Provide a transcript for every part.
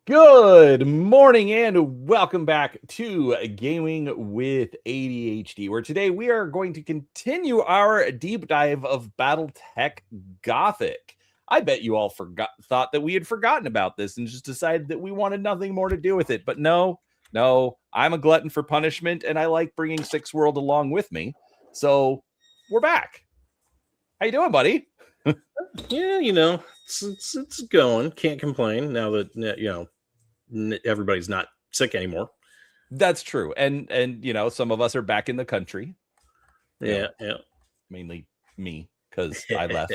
Good morning and welcome back to Gaming with ADHD, where today we are going to continue our deep dive of Battletech Gothic. I bet you all thought that we had forgotten about this and just decided that we wanted nothing more to do with it. But no, I'm a glutton for punishment and I like bringing Six World along with me. So we're back. How you doing, buddy? Yeah, it's going. Can't complain now that everybody's not sick anymore. That's true. And some of us are back in the country. Yeah. Mainly me, because I left.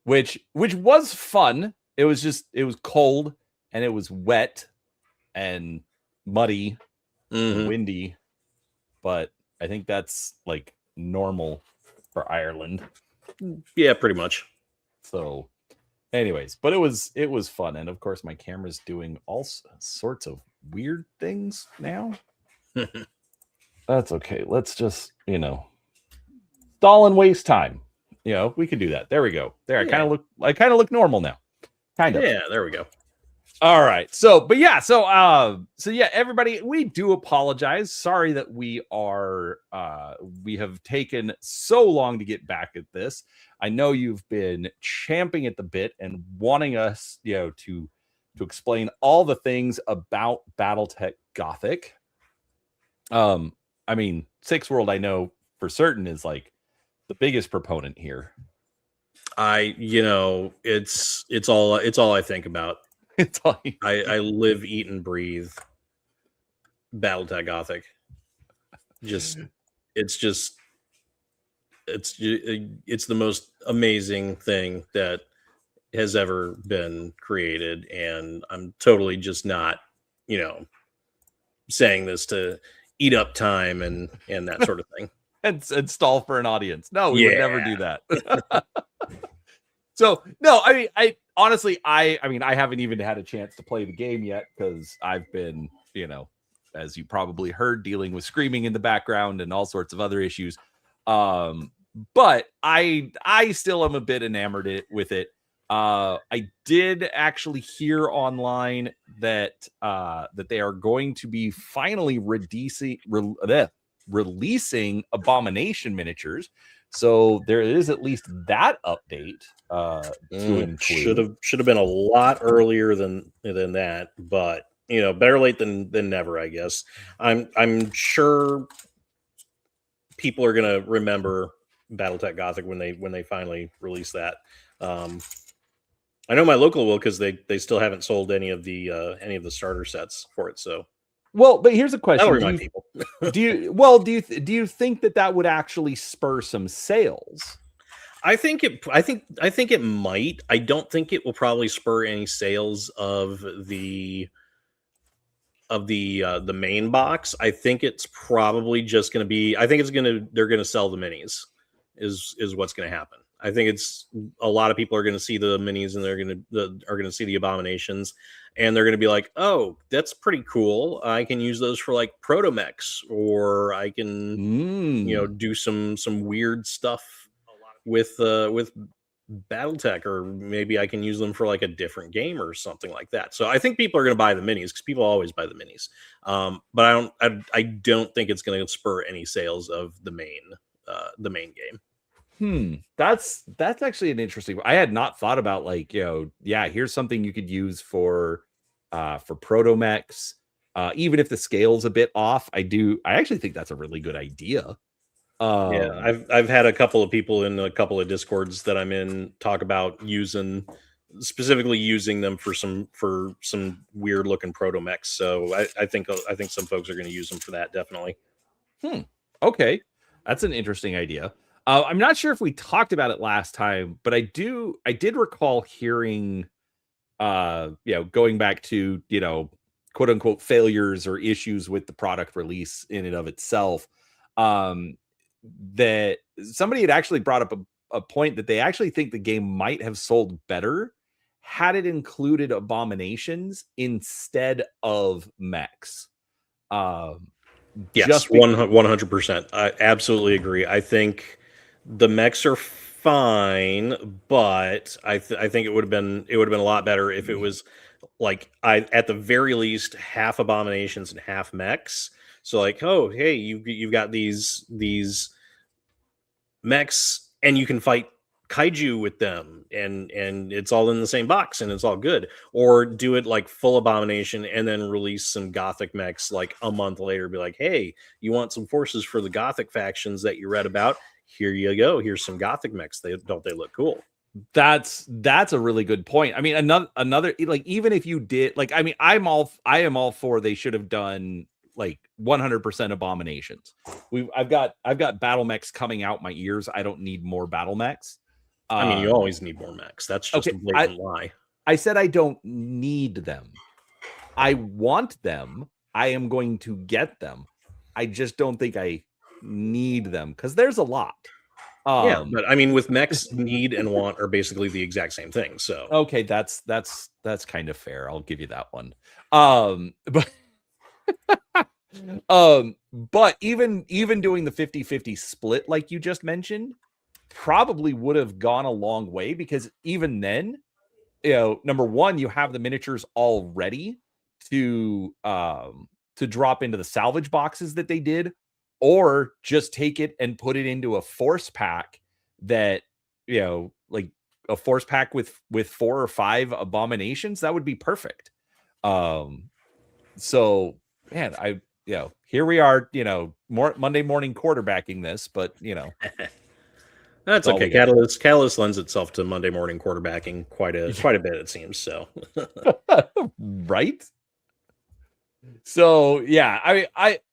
Which was fun. It was cold and it was wet and muddy and windy. But I think that's like normal for Ireland. Yeah, pretty much. So anyways, but it was fun. And of course my camera's doing all sorts of weird things now. That's okay. Let's just, stall and waste time. We can do that. There we go. There, yeah. I kind of look normal now. Kind of. Yeah, there we go. All right. So everybody, we do apologize. Sorry that we have taken so long to get back at this. I know you've been champing at the bit and wanting us, to explain all the things about Battletech Gothic. Six World, I know for certain is like the biggest proponent here. It's all I think about. It's all I live, eat, and breathe Battletech Gothic. It's the most amazing thing that has ever been created, and I'm totally just not, saying this to eat up time and that sort of thing. and stall for an audience. No, we would never do that. So no, I honestly, I haven't even had a chance to play the game yet because I've been, as you probably heard, dealing with screaming in the background and all sorts of other issues. But I still am a bit enamored with it. I did actually hear online that they are going to be finally releasing Abomination miniatures. So there is at least that update to include. Should have been a lot earlier than that, but better late than never, I guess. I'm sure people are gonna remember Battletech Gothic when they finally release that. I know my local will, because they still haven't sold any of the starter sets for it. So, well, but here's a question: do you think that would actually spur some sales? I think it might. I don't think it will probably spur any sales of the main box. I think it's probably just going to be. I think they're going to sell the minis. Is what's going to happen. I think it's a lot of people are going to see the minis and they're going to see the abominations, and they're going to be like, "Oh, that's pretty cool. I can use those for like proto mechs, or I can do some weird stuff with Battletech, or maybe I can use them for like a different game or something like that." So I think people are going to buy the minis because people always buy the minis. But I don't think it's going to spur any sales of the main game. That's actually an interesting. I had not thought about here's something you could use for proto mechs, even if the scale's a bit off. I actually think that's a really good idea. I've had a couple of people in a couple of Discords that I'm in talk about specifically using them for some weird looking proto mechs. So I think some folks are going to use them for that, definitely. Okay, that's an interesting idea. I'm not sure if we talked about it last time, but I did recall hearing, going back to, quote unquote failures or issues with the product release in and of itself, that somebody had actually brought up a point that they actually think the game might have sold better had it included abominations instead of mechs. Yes, 100%. I absolutely agree. I think the mechs are fine, but I think it would have been a lot better if it was like at the very least half abominations and half mechs. So like, oh hey, you've got these mechs and you can fight kaiju with them, and it's all in the same box and it's all good. Or do it like full abomination and then release some gothic mechs like a month later, be like, hey, you want some forces for the gothic factions that you read about? Here you go, here's some gothic mechs. They look cool. That's a really good point. I mean, another like, even if you did like, I mean, I am all for, they should have done like 100% abominations. I've got battle mechs coming out my ears. I don't need more battle mechs. I mean, you always need more mechs. That's just okay, a blatant lie. I said I don't need them. I want them. I am going to get them. I just don't think I need them because there's a lot. Yeah, but I mean, with mechs, need and want are basically the exact same thing. So okay, that's kind of fair. I'll give you that one. But but even doing the 50-50 split like you just mentioned probably would have gone a long way, because even then, you know, number one, you have the miniatures all ready to drop into the salvage boxes that they did, or just take it and put it into a force pack that, you know, like a force pack with 4 or 5 abominations. That would be perfect. So man, here we are, you know, more Monday morning quarterbacking this, but you know, that's okay. Catalyst lends itself to Monday morning quarterbacking quite a bit, it seems. So right. So yeah,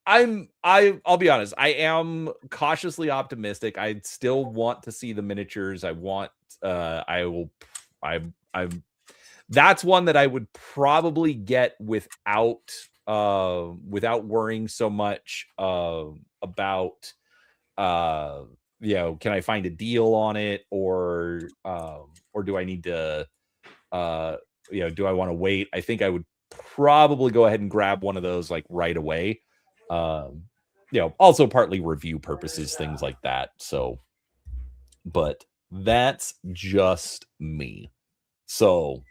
I'll be honest, I am cautiously optimistic. I still want to see the miniatures. That's one that I would probably get without worrying so much about you know, can I find a deal on it, or do I need to you know, do I want to wait? I think I would probably go ahead and grab one of those like right away. You know, also partly review purposes, things like that. So, but that's just me. So,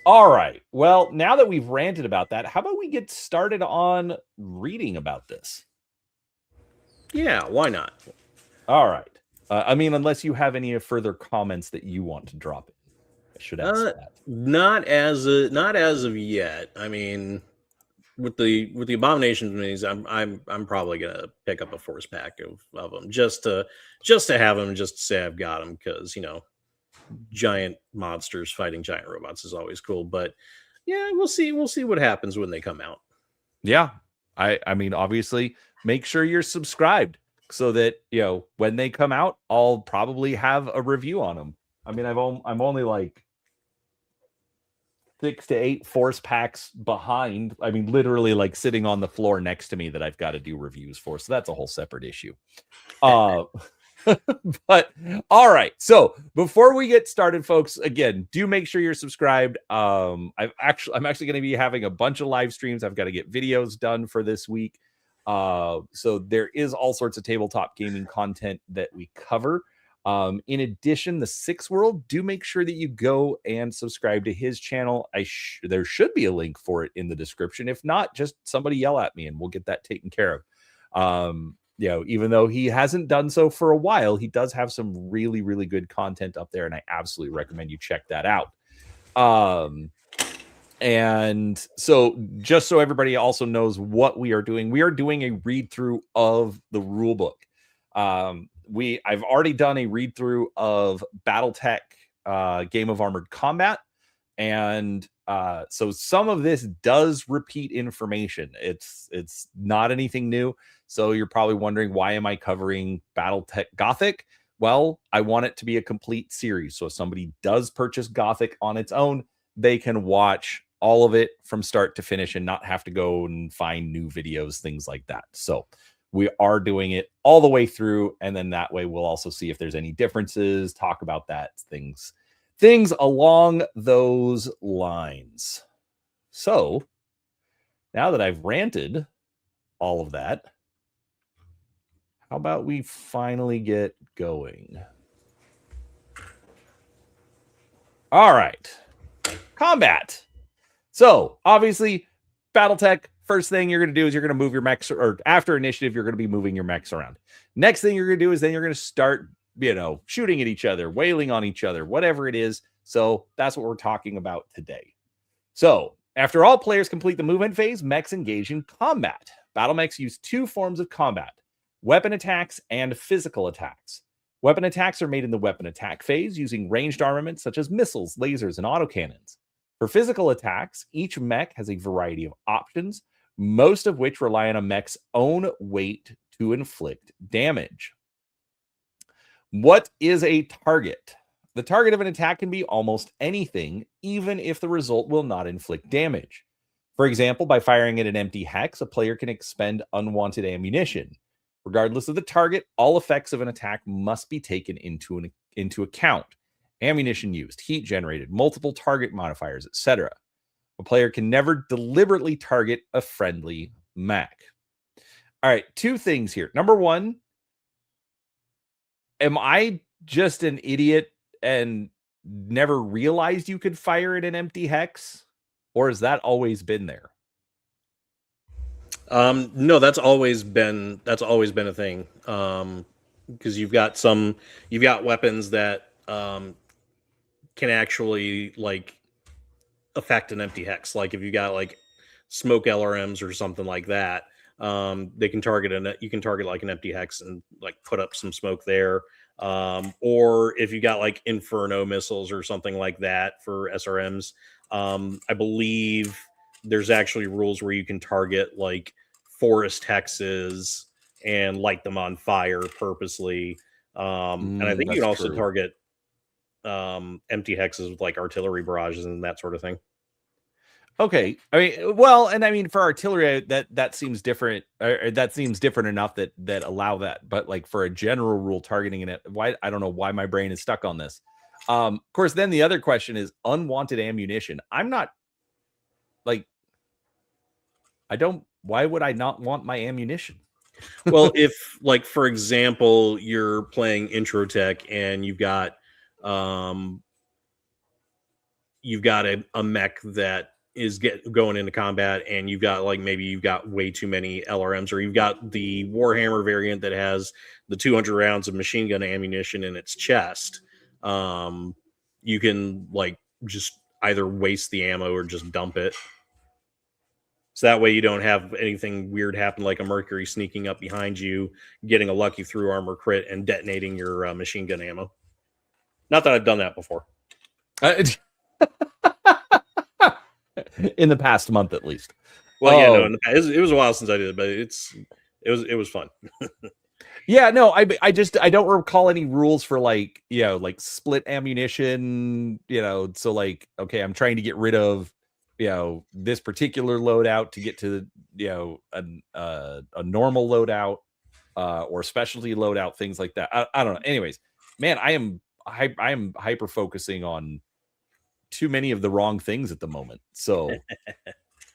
all right. Well, now that we've ranted about that, how about we get started on reading about this? Yeah, why not? All right. I mean, unless you have any further comments that you want to drop in, I should ask that. Not as of yet. I mean, with the abominations minis, I'm probably gonna pick up a force pack of them just to have them, just to say I've got them, because you know, giant monsters fighting giant robots is always cool. But yeah, we'll see what happens when they come out. Yeah, I mean, obviously, make sure you're subscribed so that, you know, when they come out, I'll probably have a review on them. I mean, I'm only like 6 to 8 force packs behind. I mean, literally like sitting on the floor next to me that I've got to do reviews for. So that's a whole separate issue. But all right. So before we get started, folks, again, do make sure you're subscribed. I'm actually going to be having a bunch of live streams. I've got to get videos done for this week. So there is all sorts of tabletop gaming content that we cover. In addition, the Six World, do make sure that you go and subscribe to his channel. There should be a link for it in the description. If not, just somebody yell at me and we'll get that taken care of. You know, even though he hasn't done so for a while, he does have some really, really good content up there, and I absolutely recommend you check that out. And so just so everybody also knows what we are doing a read through of the rule book. I've already done a read through of Battletech Game of Armored Combat, and so some of this does repeat information. It's not anything new. So you're probably wondering, why am I covering Battletech Gothic? Well, I want it to be a complete series. So if somebody does purchase Gothic on its own, they can watch all of it from start to finish and not have to go and find new videos, things like that. So we are doing it all the way through, and then that way we'll also see if there's any differences, talk about that, things along those lines. So now that I've ranted all of that, how about we finally get going? All right. Combat. So obviously, Battletech, first thing you're going to do is you're going to move your mechs, or after initiative, you're going to be moving your mechs around. Next thing you're going to do is then you're going to start, shooting at each other, wailing on each other, whatever it is. So that's what we're talking about today. So after all players complete the movement phase, mechs engage in combat. Battle mechs use two forms of combat: weapon attacks and physical attacks. Weapon attacks are made in the weapon attack phase using ranged armaments such as missiles, lasers, and autocannons. For physical attacks, each mech has a variety of options, most of which rely on a mech's own weight to inflict damage. What is a target? The target of an attack can be almost anything, even if the result will not inflict damage. For example, by firing at an empty hex, a player can expend unwanted ammunition. Regardless of the target, all effects of an attack must be taken into account: ammunition used, heat generated, multiple target modifiers, etc. A player can never deliberately target a friendly mech. All right, two things here. Number one, am I just an idiot and never realized you could fire at an empty hex? Or has that always been there? No, that's always been a thing. Because you've got weapons that can actually like affect an empty hex. Like if you got like smoke LRMs or something like that, they can you can target like an empty hex and like put up some smoke there. Or if you got like Inferno missiles or something like that for SRMs, I believe there's actually rules where you can target like forest hexes and light them on fire purposely. And I think you can also target empty hexes with like artillery barrages and that sort of thing. Okay. I mean, well, and I mean for artillery, that seems different. That seems different enough that allow that. But like for a general rule targeting it, why, I don't know why my brain is stuck on this. Of course, then the other question is unwanted ammunition. I'm not like, why would I not want my ammunition? Well, if like, for example, you're playing intro tech and you've got a mech that is going into combat, and you've got like maybe you've got way too many LRMs, or you've got the Warhammer variant that has the 200 rounds of machine gun ammunition in its chest. You can like just either waste the ammo or just dump it. So that way you don't have anything weird happen, like a Mercury sneaking up behind you, getting a lucky through armor crit, and detonating your machine gun ammo. Not that I've done that before. In the past month, at least. Well, yeah, no, it was a while since I did it, but it was fun. Yeah, no, I don't recall any rules for like, like split ammunition, so like, okay, I'm trying to get rid of, this particular loadout to get to, a normal loadout, or specialty loadout, things like that. I don't know. Anyways, man, I am hyper focusing on too many of the wrong things at the moment. So,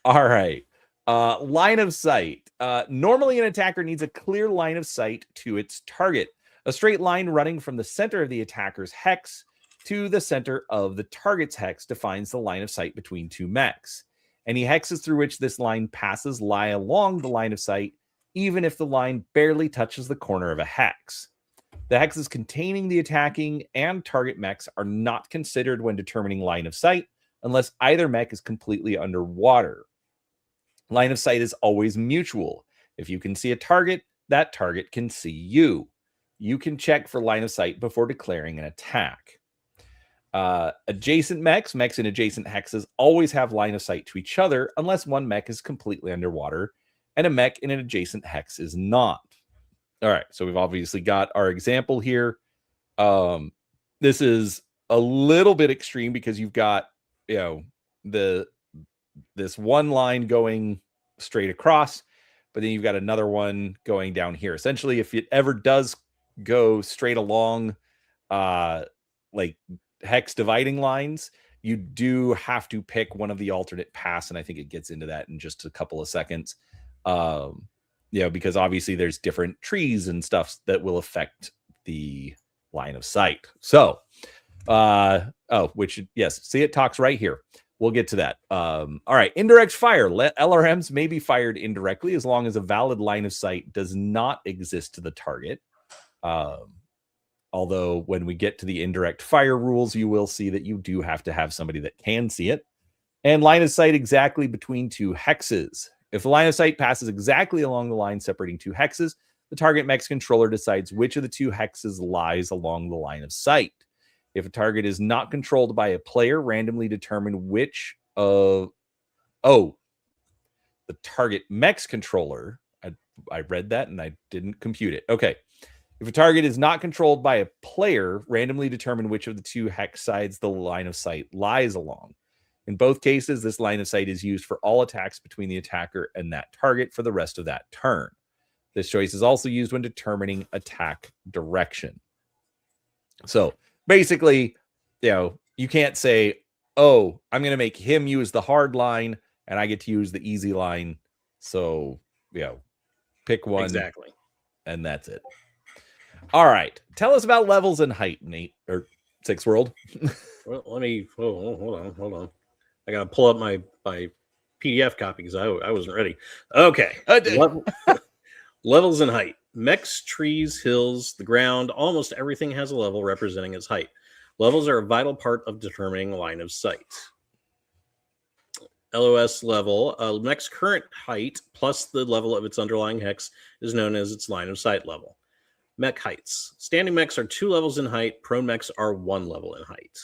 all right. Line of sight. Normally, an attacker needs a clear line of sight to its target. A straight line running from the center of the attacker's hex to the center of the target's hex defines the line of sight between two mechs. Any hexes through which this line passes lie along the line of sight, even if the line barely touches the corner of a hex. The hexes containing the attacking and target mechs are not considered when determining line of sight unless either mech is completely underwater. Line of sight is always mutual. If you can see a target, that target can see you. You can check for line of sight before declaring an attack. Adjacent mechs in adjacent hexes always have line of sight to each other unless one mech is completely underwater and a mech in an adjacent hex is not. All right, so we've obviously got our example here. This is a little bit extreme because you've got, this one line going straight across, but then you've got another one going down here. Essentially, if it ever does go straight along, like hex dividing lines, you do have to pick one of the alternate paths, and I think it gets into that in just a couple of seconds. Because obviously there's different trees and stuff that will affect the line of sight. So Yes, see, it talks right here. We'll get to that. All right, indirect fire. LRMs may be fired indirectly as long as a valid line of sight does not exist to the target. Although when we get to the indirect fire rules, you will see that you do have to have somebody that can see it. And line of sight exactly between two hexes. If the line of sight passes exactly along the line separating two hexes, the target mech's controller decides which of the two hexes lies along the line of sight. If a target is not controlled by a player, randomly determine which of... Oh, the target mech's controller. I read that and I didn't compute it. Okay. If a target is not controlled by a player, randomly determine which of the two hex sides the line of sight lies along. In both cases, this line of sight is used for all attacks between the attacker and that target for the rest of that turn. This choice is also used when determining attack direction. So basically, you can't say, oh, I'm going to make him use the hard line and I get to use the easy line. So, pick one. Exactly. And that's it. All right. Tell us about levels and height, Nate, or Six World. Well, let me, hold on. I got to pull up my PDF copy because I wasn't ready. Okay. Levels and height. Mechs, trees, hills, the ground, almost everything has a level representing its height. Levels are a vital part of determining line of sight. LOS level, a mech's current height plus the level of its underlying hex is known as its line of sight level. Mech heights. Standing mechs are 2 levels in height. Prone mechs are 1 level in height.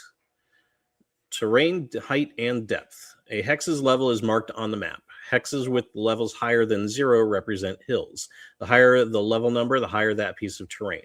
Terrain, height, and depth. A hex's level is marked on the map. Hexes with levels higher than 0 represent hills. The higher the level number, the higher that piece of terrain.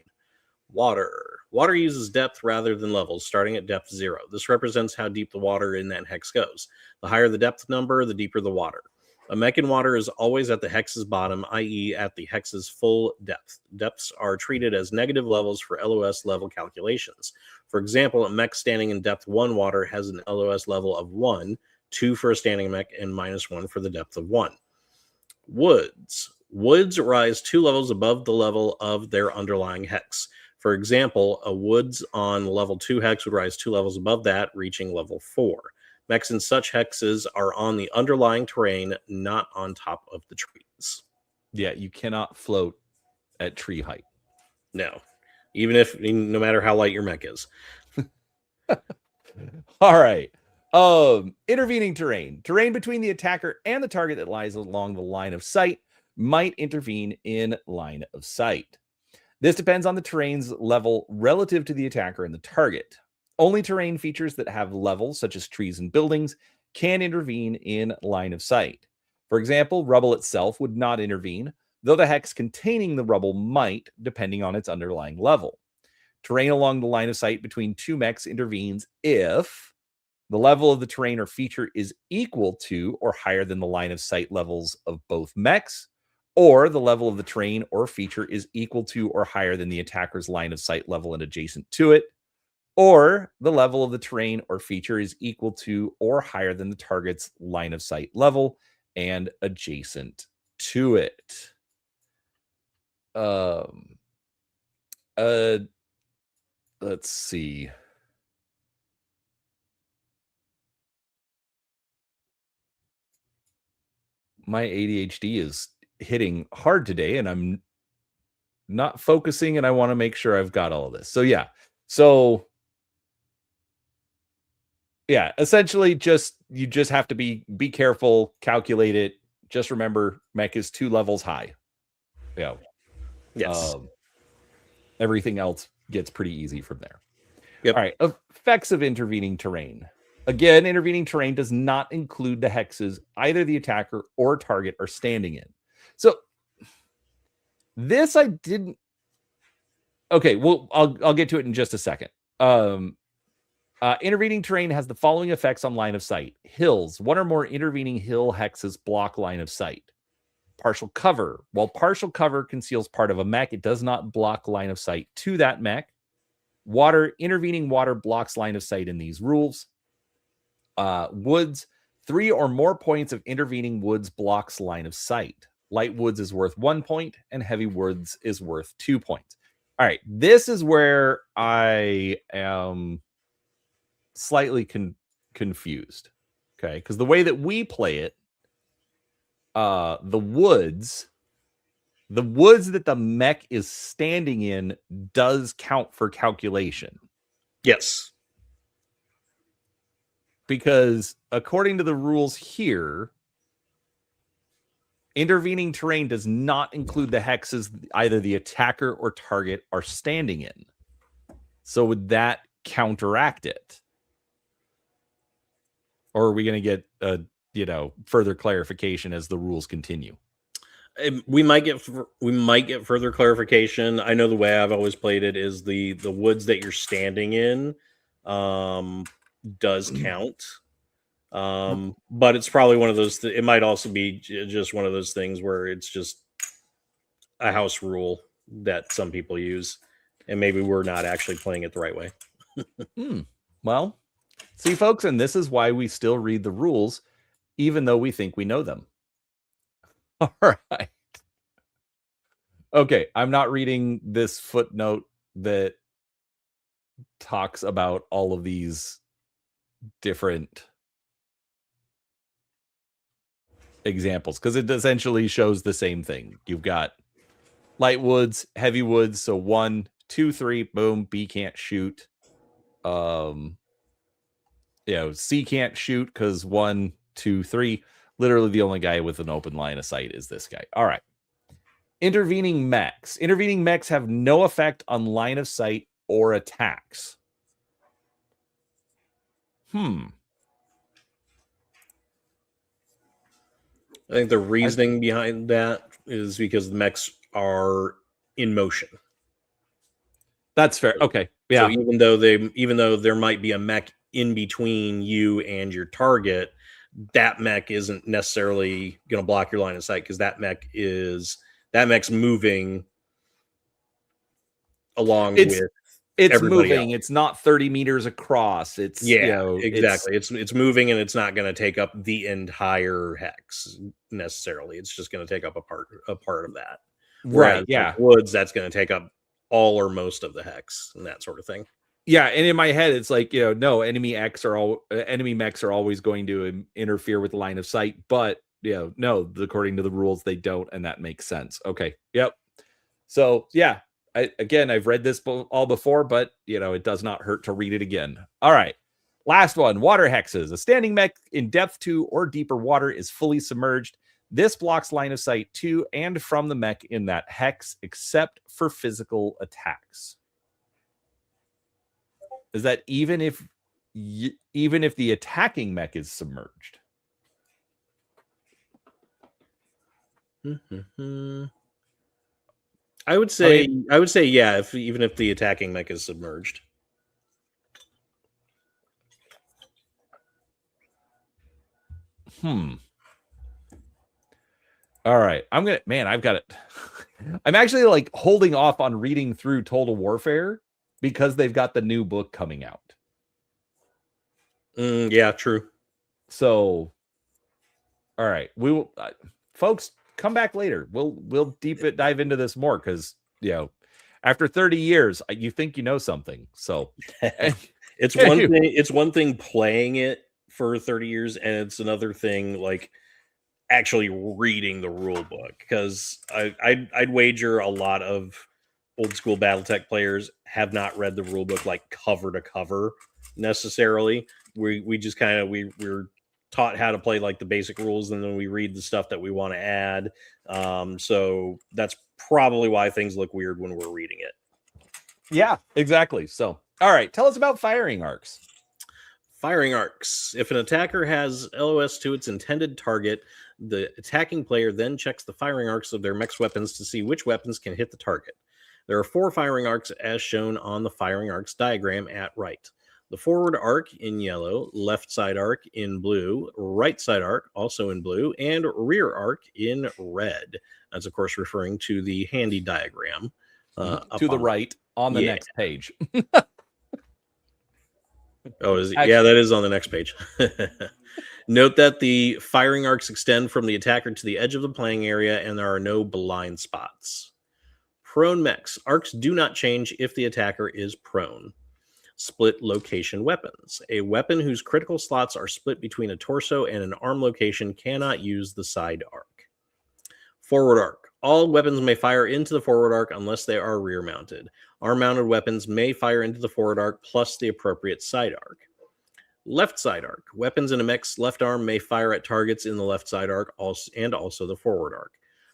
Water. Water uses depth rather than levels, starting at depth 0. This represents how deep the water in that hex goes. The higher the depth number, the deeper the water. A mech in water is always at the hex's bottom, i.e. at the hex's full depth. Depths are treated as negative levels for LOS level calculations. For example, a mech standing in depth 1 water has an LOS level of 1, 2 for a standing mech, and -1 for the depth of 1. Woods. Woods rise 2 levels above the level of their underlying hex. For example, a woods on level 2 hex would rise 2 levels above that, reaching level 4. Mechs in such hexes are on the underlying terrain, not on top of the trees. Yeah, you cannot float at tree height. No. No matter how light your mech is. All right. Intervening terrain. Terrain between the attacker and the target that lies along the line of sight might intervene in line of sight. This depends on the terrain's level relative to the attacker and the target. Only terrain features that have levels, such as trees and buildings, can intervene in line of sight. For example, rubble itself would not intervene, though the hex containing the rubble might, depending on its underlying level. Terrain along the line of sight between 2 mechs intervenes if the level of the terrain or feature is equal to or higher than the line of sight levels of both mechs, or the level of the terrain or feature is equal to or higher than the attacker's line of sight level and adjacent to it, or the level of the terrain or feature is equal to or higher than the target's line of sight level and adjacent to it. Let's see. My ADHD is hitting hard today and I'm not focusing, and I want to make sure I've got all of this. Yeah, essentially you just have to be careful, calculate it. Just remember mech is 2 levels high. Yeah. Yes. Everything else gets pretty easy from there. Yep. All right. Effects of intervening terrain. Again, intervening terrain does not include the hexes either the attacker or target are standing in. So this I didn't. Okay, well, I'll get to it in just a second. Intervening terrain has the following effects on line of sight. Hills. 1 or more intervening hill hexes block line of sight. Partial cover. While partial cover conceals part of a mech, it does not block line of sight to that mech. Water. Intervening water blocks line of sight in these rules. Woods. 3 or more points of intervening woods blocks line of sight. Light woods is worth 1 point, and heavy woods is worth 2 points. All right, this is where I am slightly confused. Okay, because the way that we play it, the woods that the mech is standing in does count for calculation. Yes. Because according to the rules here, intervening terrain does not include the hexes either the attacker or target are standing in. So would that counteract it? Or are we going to get further clarification as the rules continue? We might get further clarification. I know the way I've always played it is the woods that you're standing in does count. But it's probably one of those it might also be just one of those things where it's just a house rule that some people use, and maybe we're not actually playing it the right way. Well, see, folks, and this is why we still read the rules, even though we think we know them. All right. Okay, I'm not reading this footnote that talks about all of these different examples, because it essentially shows the same thing. You've got light woods, heavy woods, so 1, 2, 3, boom, B can't shoot. C can't shoot because 1, 2, 3. Literally the only guy with an open line of sight is this guy. All right. Intervening mechs. Intervening mechs have no effect on line of sight or attacks. I think the reasoning behind that is because the mechs are in motion. That's fair. Okay. Yeah. So even though there might be a mech in between you and your target, that mech isn't necessarily going to block your line of sight because that mech's moving along with it's moving. Else. It's not 30 meters across. It's exactly. It's moving, and it's not going to take up the entire hex necessarily. It's just going to take up a part of that. Right. Yeah. Woods, that's going to take up all or most of the hex and that sort of thing. Yeah, and in my head, it's like, no, enemy mechs are always going to interfere with the line of sight, but no, according to the rules, they don't, and that makes sense. Okay, yep. So yeah, I've read this all before, but it does not hurt to read it again. All right, last one: water hexes. A standing mech in depth 2 or deeper water is fully submerged. This blocks line of sight to and from the mech in that hex, except for physical attacks. Is that even if the attacking mech is submerged? I would say yeah, even if the attacking mech is submerged. All right. I've got it. I'm actually like holding off on reading through Total Warfare because they've got the new book coming out. Yeah, true. So, all right, we will, folks, come back later. We'll dive into this more because after 30 years, you think you know something. So, it's one thing playing it for 30 years, and it's another thing like actually reading the rule book, because I'd wager a lot of old school Battletech players have not read the rule book like cover to cover necessarily. We just we're taught how to play like the basic rules, and then we read the stuff that we want to add. So that's probably why things look weird when we're reading it. Yeah, exactly. So, all right, tell us about firing arcs. Firing arcs. If an attacker has LOS to its intended target, the attacking player then checks the firing arcs of their mech's weapons to see which weapons can hit the target. There are 4 firing arcs as shown on the firing arcs diagram at right. The forward arc in yellow, left side arc in blue, right side arc also in blue, and rear arc in red. That's, of course, referring to the handy diagram. To the right on the next page. Oh, is it? Yeah, that is on the next page. Note that the firing arcs extend from the attacker to the edge of the playing area, and there are no blind spots. Prone mechs. Arcs do not change if the attacker is prone. split location weapons. A weapon whose critical slots are split between a torso and an arm location cannot use the side arc. Forward arc. All weapons may fire into the forward arc unless they are rear mounted. Arm mounted weapons may fire into the forward arc plus the appropriate side arc. Left side arc. Weapons in a mech's left arm may fire at targets in the left side arc and also the forward arc.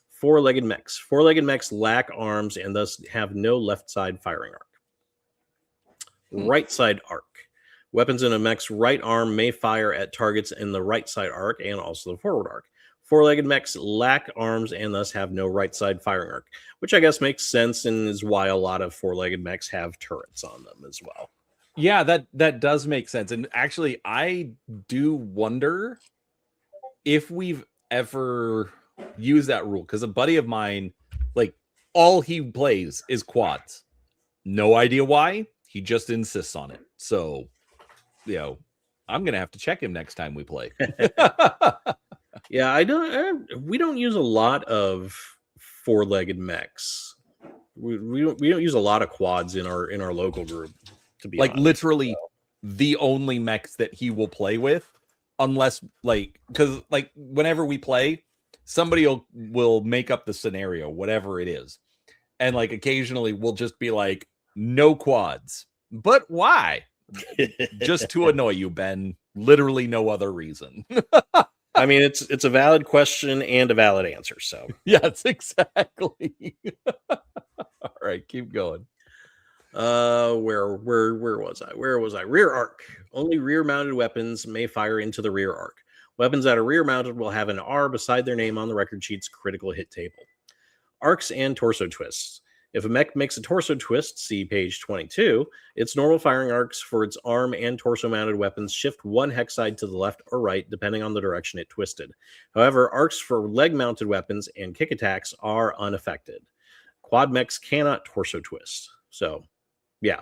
Four-legged mechs. Four-legged mechs lack arms and thus have no left side firing arc. Right side arc. Weapons in a mech's right arm may fire at targets in the right side arc and also the forward arc. Four-legged mechs lack arms and thus have no right side firing arc, which I guess makes sense and is why a lot of four-legged mechs have turrets on them as well. Yeah, that does make sense. And actually, I do wonder if we've ever used that rule, because a buddy of mine, like, all he plays is quads. No idea why. He just insists on it. So, I'm gonna have to check him next time we play. Yeah, we don't use a lot of four-legged mechs. We don't use a lot of quads in our local group. To be like honest. literally the only mechs that he will play with, unless because whenever we play, somebody will make up the scenario, whatever it is, and occasionally we'll just be like, no quads. But why? Just to annoy you, Ben. Literally no other reason. I mean, it's a valid question and a valid answer. So yes, exactly. All right, keep going. Where was I? Rear arc. Only rear mounted weapons may fire into the rear arc. Weapons that are rear mounted will have an R beside their name on the record sheet's critical hit table. Arcs and torso twists. If a mech makes a torso twist, see page 22, its normal firing arcs for its arm and torso mounted weapons shift one hex side to the left or right, depending on the direction it twisted. However, arcs for leg mounted weapons and kick attacks are unaffected. Quad mechs cannot torso twist. So, yeah,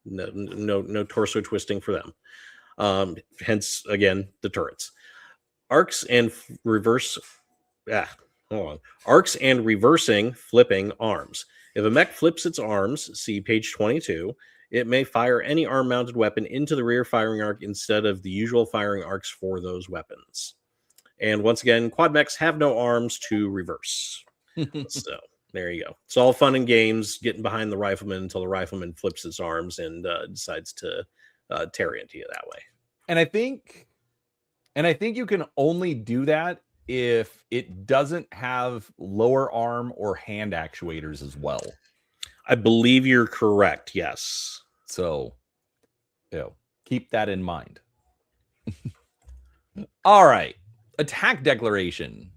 no torso twisting for them. Hence, again, the turrets. Arcs and Arcs and reversing, flipping arms. If a mech flips its arms, see page 22, it may fire any arm-mounted weapon into the rear firing arc instead of the usual firing arcs for those weapons. And once again, quad mechs have no arms to reverse. So there you go. It's all fun and games getting behind the rifleman until the rifleman flips his arms and decides to tear into you that way. And I think you can only do that if it doesn't have lower arm or hand actuators as well. I believe you're correct. Yes. So, keep that in mind. All right. Attack declaration.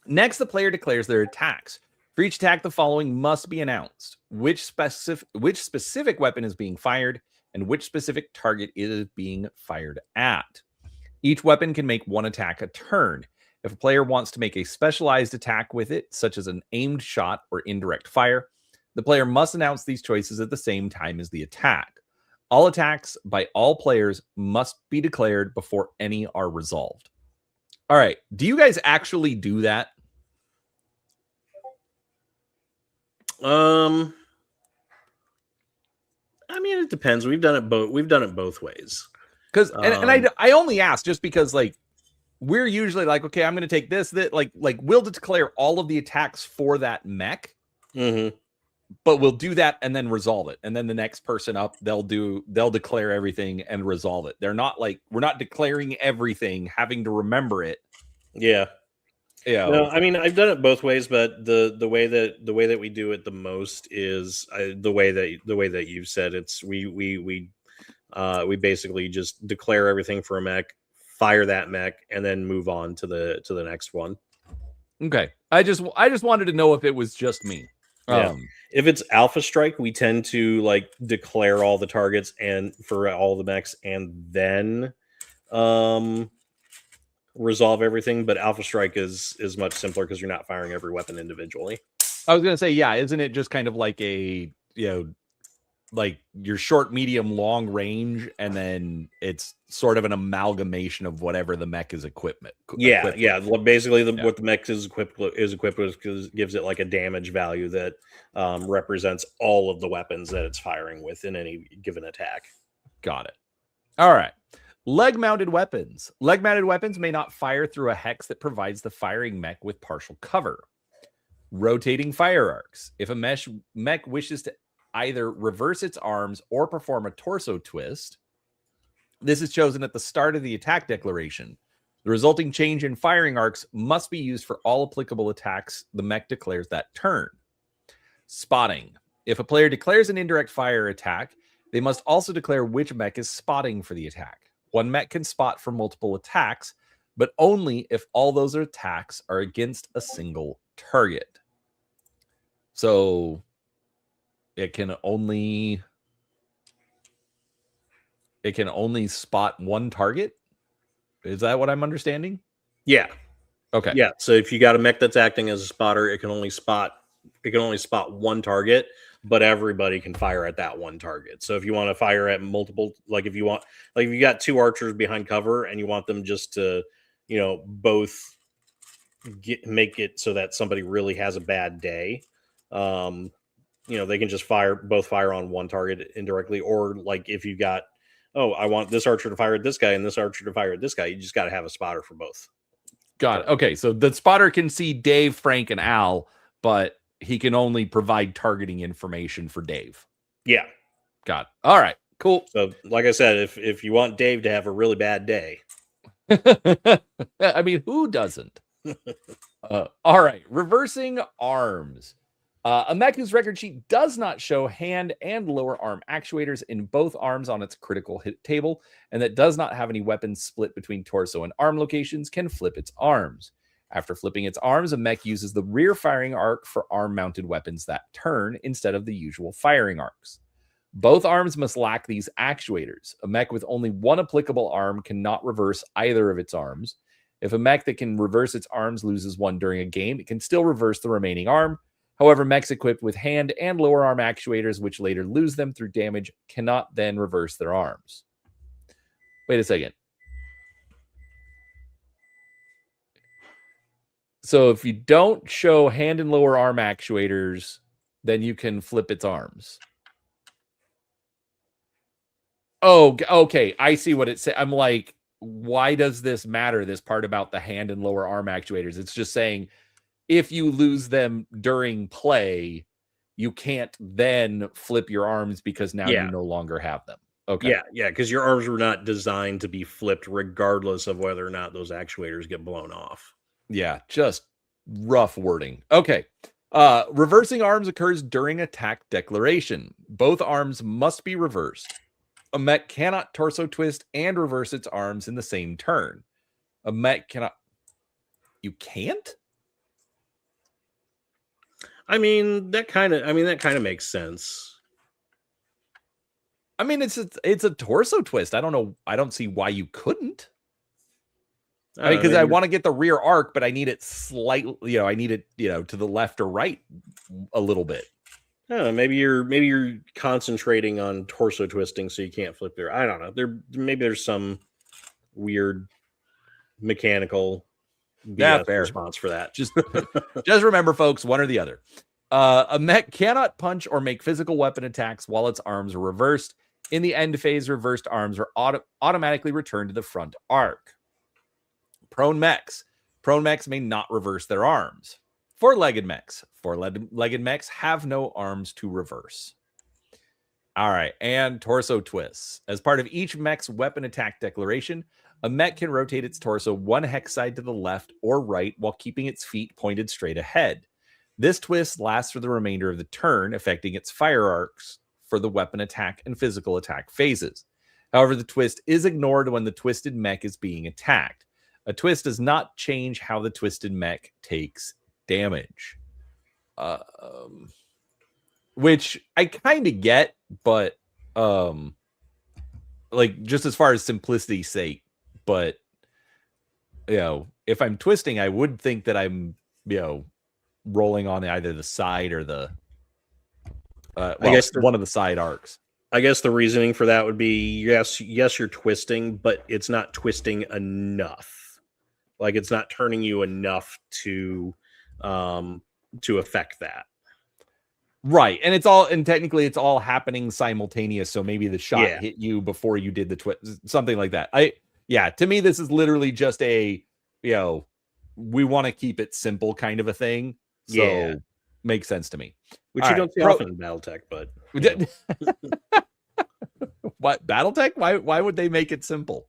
Next, the player declares their attacks. For each attack, the following must be announced: which specific weapon is being fired and which specific target is being fired at. Each weapon can make one attack a turn. If a player wants to make a specialized attack with it, such as an aimed shot or indirect fire, the player must announce these choices at the same time as the attack. All attacks by all players must be declared before any are resolved. All right. Do you guys actually do that? I mean, it depends. We've done it both ways. Because I only ask just because we're usually okay, I'm going to take this, that we'll declare all of the attacks for that mech, but we'll do that and then resolve it. And then the next person up, they'll declare everything and resolve it. They're not we're not declaring everything, having to remember it. Yeah. Yeah. No, I mean, I've done it both ways, but the way that we do it the most is the way that you've said. It's we basically just declare everything for a mech, fire that mech, and then move on to the next one. Okay. I just wanted to know if it was just me. Yeah. If it's Alpha Strike, we tend to declare all the targets and for all the mechs and then resolve everything. But Alpha Strike is much simpler because you're not firing every weapon individually. I was gonna say, yeah, isn't it just kind of like a your short, medium, long range, and then it's sort of an amalgamation of whatever the mech is equipped. Yeah. Well, basically, what the mech is equipped with gives it a damage value that represents all of the weapons that it's firing with in any given attack. Got it. All right. Leg-mounted weapons. Leg-mounted weapons may not fire through a hex that provides the firing mech with partial cover. Rotating fire arcs. If a mech wishes to either reverse its arms or perform a torso twist, this is chosen at the start of the attack declaration. The resulting change in firing arcs must be used for all applicable attacks the mech declares that turn. Spotting. If a player declares an indirect fire attack, they must also declare which mech is spotting for the attack. One mech can spot for multiple attacks, but only if all those attacks are against a single target. So it can only spot one target. Is that what I'm understanding? Yeah. Okay. Yeah. So if you got a mech that's acting as a spotter, it can only spot one target, but everybody can fire at that one target. So if you want to fire at multiple, if you got two archers behind cover and you want them just to, both make it so that somebody really has a bad day, they can just both fire on one target indirectly. Or if you got, I want this archer to fire at this guy and this archer to fire at this guy, you just got to have a spotter for both. Got it. Okay, so the spotter can see Dave, Frank, and Al, but he can only provide targeting information for Dave. Yeah. Got it. All right, cool. So, like I said, if you want Dave to have a really bad day. I mean, who doesn't? All right, reversing arms. A mech whose record sheet does not show hand and lower arm actuators in both arms on its critical hit table, and that does not have any weapons split between torso and arm locations, can flip its arms. After flipping its arms, a mech uses the rear firing arc for arm-mounted weapons that turn instead of the usual firing arcs. Both arms must lack these actuators. A mech with only one applicable arm cannot reverse either of its arms. If a mech that can reverse its arms loses one during a game, it can still reverse the remaining arm. However, mechs equipped with hand and lower arm actuators, which later lose them through damage, cannot then reverse their arms. Wait a second. So if you don't show hand and lower arm actuators, then you can flip its arms. Oh, okay. I see what it says. I'm like, why does this matter? This part about the hand and lower arm actuators. It's just saying if you lose them during play, you can't then flip your arms because now you no longer have them. Okay. Yeah, because your arms were not designed to be flipped regardless of whether or not those actuators get blown off. Yeah, just rough wording. Okay. Reversing arms occurs during attack declaration. Both arms must be reversed. A mech cannot torso twist and reverse its arms in the same turn. A mech cannot... You can't? I mean, that kind of makes sense. I mean, it's a torso twist. I don't know. I don't see why you couldn't. I mean, because I want to get the rear arc, but I need it slightly, I need it, to the left or right a little bit. I don't know, maybe you're concentrating on torso twisting so you can't flip there. I don't know. Maybe there's some weird mechanical BS response for that. Just remember, folks, one or the other. A mech cannot punch or make physical weapon attacks while its arms are reversed. In the end phase, reversed arms are automatically returned to the front arc. Prone mechs. Prone mechs may not reverse their arms. Four-legged mechs. Four-legged mechs have no arms to reverse. All right, and torso twists. As part of each mech's weapon attack declaration, a mech can rotate its torso one hex side to the left or right while keeping its feet pointed straight ahead. This twist lasts for the remainder of the turn, affecting its fire arcs for the weapon attack and physical attack phases. However, the twist is ignored when the twisted mech is being attacked. A twist does not change how the twisted mech takes damage. Which I kind of get, but just as far as simplicity's sake, but if I'm twisting, I would think that I'm rolling on either the side or the I guess one of the side arcs. I guess the reasoning for that would be yes, you're twisting, but it's not twisting enough. Like it's not turning you enough to affect that. Right. And technically it's all happening simultaneous. So maybe the shot hit you before you did the twist, something like that. To me, this is literally just a, we want to keep it simple kind of a thing. So makes sense to me. Which all you don't see often in Battletech, but what Battletech? Why would they make it simple?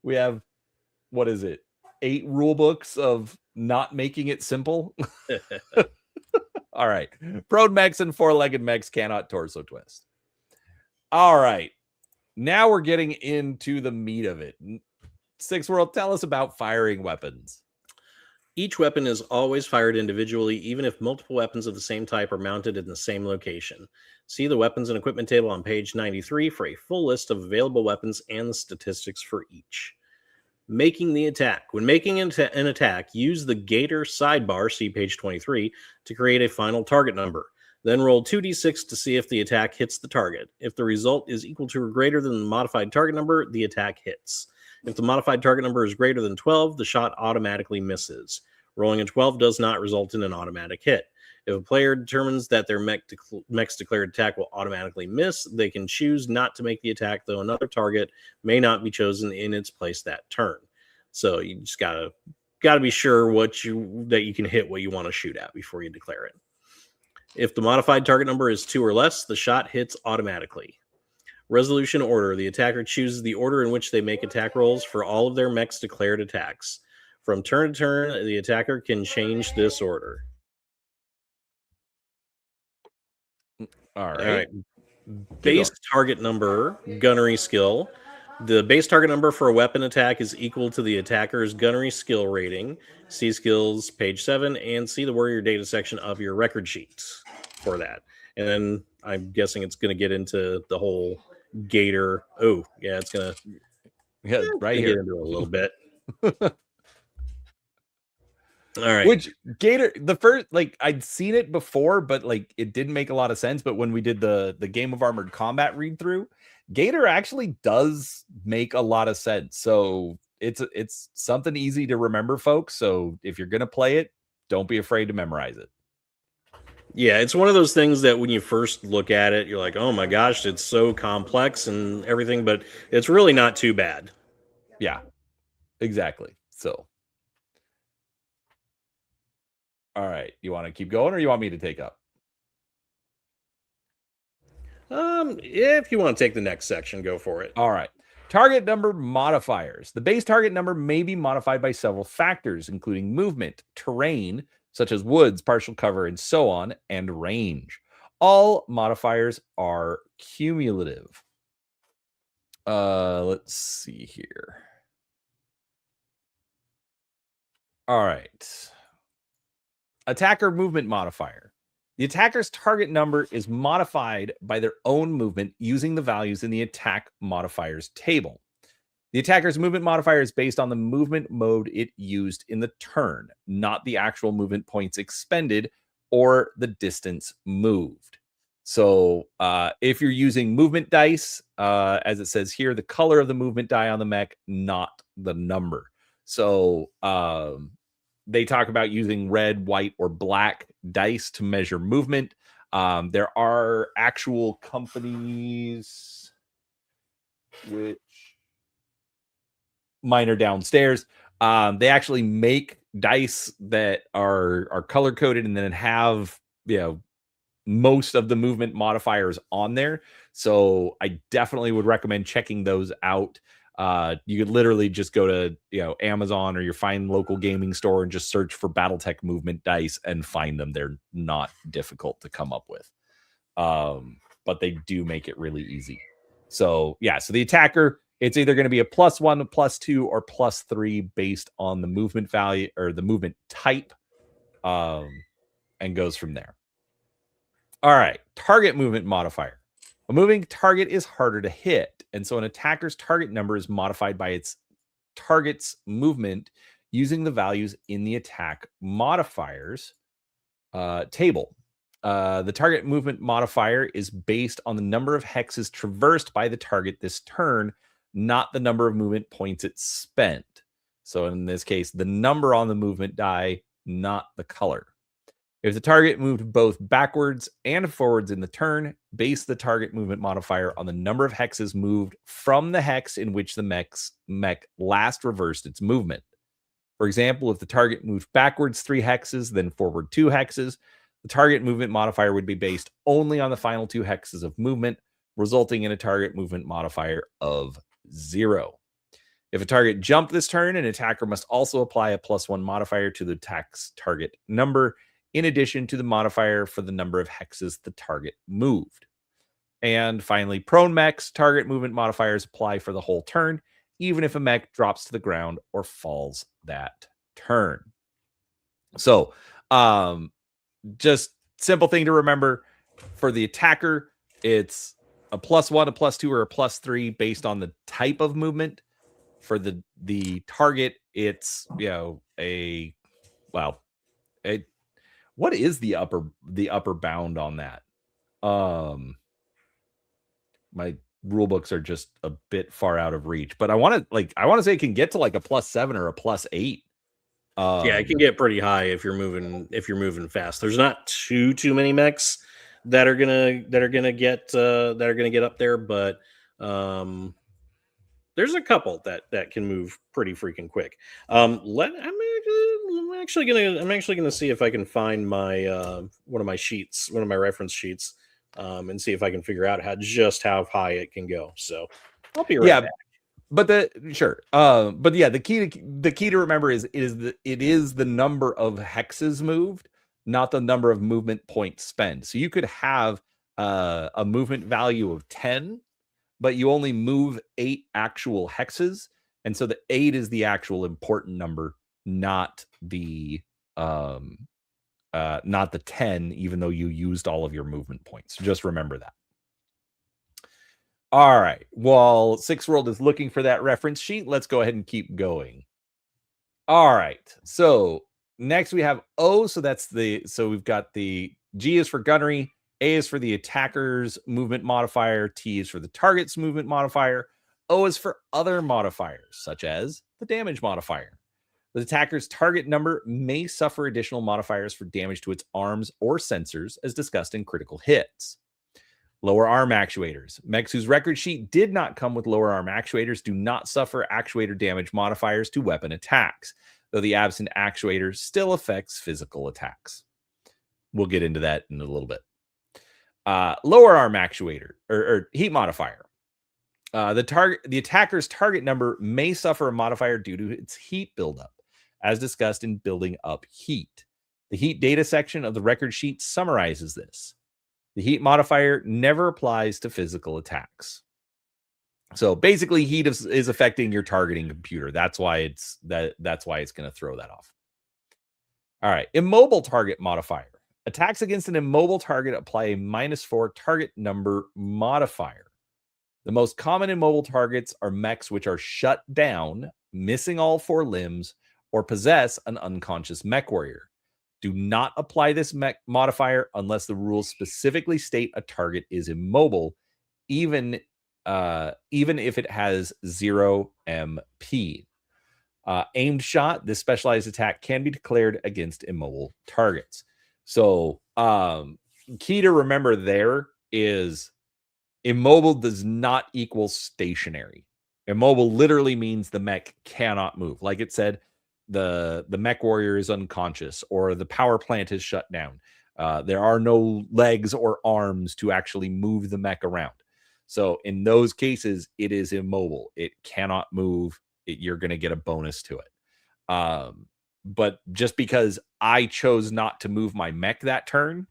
We have, what is it? 8 rule books of not making it simple. All right. Prone mechs and 4-legged mechs cannot torso twist. All right. Now we're getting into the meat of it. Six World, tell us about firing weapons. Each weapon is always fired individually, even if multiple weapons of the same type are mounted in the same location. See the weapons and equipment table on page 93 for a full list of available weapons and the statistics for each. Making the attack. When making an attack, use the Gator sidebar, see page 23, to create a final target number. Then roll 2d6 to see if the attack hits the target. If the result is equal to or greater than the modified target number, the attack hits. If the modified target number is greater than 12, the shot automatically misses. Rolling a 12 does not result in an automatic hit. If a player determines that their mech's declared attack will automatically miss, they can choose not to make the attack, though another target may not be chosen in its place that turn. So you just gotta be sure that you can hit what you want to shoot at before you declare it. If the modified target number is 2 or less, the shot hits automatically. Resolution order. The attacker chooses the order in which they make attack rolls for all of their mech's declared attacks. From turn to turn, the attacker can change this order. All right. Base target number, gunnery skill. The base target number for a weapon attack is equal to the attacker's gunnery skill rating. See skills, page 7, and see the warrior data section of your record sheets for that. And then I'm guessing it's going to get into the whole Gator. Oh, yeah, it's going to right here. Get into it a little bit. All right. Which Gator, the first, I'd seen it before, but it didn't make a lot of sense. But when we did the Game of Armored Combat read through, Gator actually does make a lot of sense. So it's something easy to remember, folks. So if you're gonna play it, don't be afraid to memorize it. Yeah, it's one of those things that when you first look at it, you're like, oh my gosh, it's so complex and everything, but it's really not too bad. Yeah, exactly. So. All right. You want to keep going or you want me to take up? If you want to take the next section, go for it. All right. Target number modifiers. The base target number may be modified by several factors, including movement, terrain, such as woods, partial cover, and so on, and range. All modifiers are cumulative. Let's see here. All right. Attacker movement modifier. The attacker's target number is modified by their own movement using the values in the attack modifiers table. The attacker's movement modifier is based on the movement mode it used in the turn, not the actual movement points expended or the distance moved. So if you're using movement dice, as it says here, the color of the movement die on the mech, not the number. So they talk about using red, white, or black dice to measure movement. There are actual companies, which mine are downstairs. They actually make dice that are color coded and then have most of the movement modifiers on there. So I definitely would recommend checking those out. You could literally just go to Amazon or your fine local gaming store and just search for Battletech movement dice and find them. They're not difficult to come up with, but they do make it really easy. So so the attacker, it's either going to be a +1, a +2, or +3 based on the movement value or the movement type, and goes from there. All right, target movement modifier. A moving target is harder to hit, and so an attacker's target number is modified by its target's movement using the values in the attack modifiers table. The target movement modifier is based on the number of hexes traversed by the target this turn, not the number of movement points it spent. So in this case, the number on the movement die, not the color. If the target moved both backwards and forwards in the turn, base the target movement modifier on the number of hexes moved from the hex in which the mech last reversed its movement. For example, if the target moved backwards 3 hexes, then forward 2 hexes, the target movement modifier would be based only on the final 2 hexes of movement, resulting in a target movement modifier of 0. If a target jumped this turn, an attacker must also apply a +1 modifier to the attack's target number, in addition to the modifier for the number of hexes the target moved. And finally, prone mechs, target movement modifiers apply for the whole turn, even if a mech drops to the ground or falls that turn. So, just simple thing to remember for the attacker, it's a +1, a +2, or a +3 based on the type of movement. For the target, it's what is the upper bound on that? My rule books are just a bit far out of reach, but I want to say it can get to like a +7 or a +8. Yeah, it can get pretty high if you're moving fast. There's not too many mechs that are gonna get up there, but there's a couple that can move pretty freaking quick. I'm actually gonna see if I can find my one of my reference sheets, and see if I can figure out how high it can go. So I'll be right back. But the key to remember is it is the number of hexes moved, not the number of movement points spent. So you could have a movement value of 10, but you only move 8 actual hexes, and so the 8 is the actual important number, not the 10, even though you used all of your movement points. Just remember that. All right. While Six World is looking for that reference sheet, let's go ahead and keep going. All right. So next we have O. So we've got the G is for gunnery, A is for the attacker's movement modifier, T is for the target's movement modifier, O is for other modifiers, such as the damage modifier. The attacker's target number may suffer additional modifiers for damage to its arms or sensors, as discussed in critical hits. Lower arm actuators. Mechs whose record sheet did not come with lower arm actuators do not suffer actuator damage modifiers to weapon attacks, though the absent actuator still affects physical attacks. We'll get into that in a little bit. Lower arm actuator or heat modifier. The attacker's target number may suffer a modifier due to its heat buildup, as discussed in building up heat. The heat data section of the record sheet summarizes this. The heat modifier never applies to physical attacks. So basically, heat is affecting your targeting computer. That's why it's going to throw that off. All right, immobile target modifier. Attacks against an immobile target apply a -4 target number modifier. The most common immobile targets are mechs which are shut down, missing all 4 limbs, or possess an unconscious mech warrior. Do not apply this mech modifier unless the rules specifically state a target is immobile, even if it has 0 MP. Aimed shot, this specialized attack can be declared against immobile targets. So key to remember there is immobile does not equal stationary. Immobile literally means the mech cannot move. Like it said, the mech warrior is unconscious, or the power plant is shut down. There are no legs or arms to actually move the mech around. So in those cases, it is immobile. It cannot move. You're going to get a bonus to it. But just because I chose not to move my mech that turn,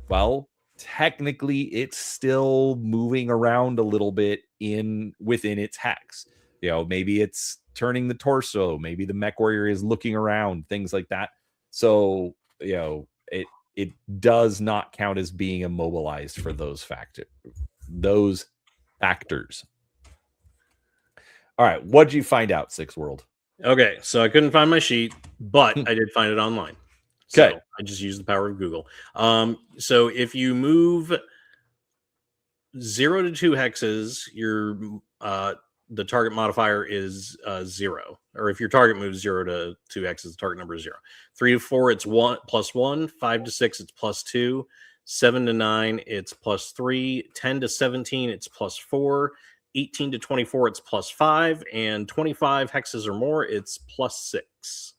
well, technically it's still moving around a little bit within its hex. Maybe it's turning the torso, maybe the mech warrior is looking around, things like that. So it does not count as being immobilized for those factors. All right, what'd you find out, Six World? Okay, so I couldn't find my sheet, but I did find it online. Okay. So I just used the power of Google. So if you move 0 to 2 hexes, your the target modifier is 0. Or if your target moves 0 to X, the target number is 0. 3 to 4, it's 1 plus 1. 5 to 6, it's plus 2. 7 to 9, it's plus 3. 10 to 17, it's plus 4. 18 to 24, it's plus 5. And 25 hexes or more, it's plus 6.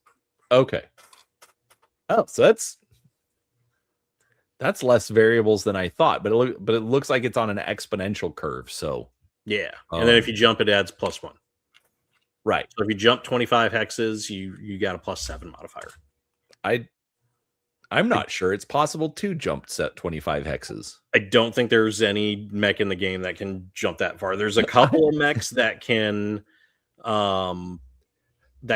Okay. Oh, so that's less variables than I thought, but it looks like it's on an exponential curve. So yeah, and then if you jump, it adds plus 1. Right. So if you jump 25 hexes, you got a plus 7 modifier. I'm not sure it's possible to jump set 25 hexes. I don't think there's any mech in the game that can jump that far. There's a couple of mechs that can I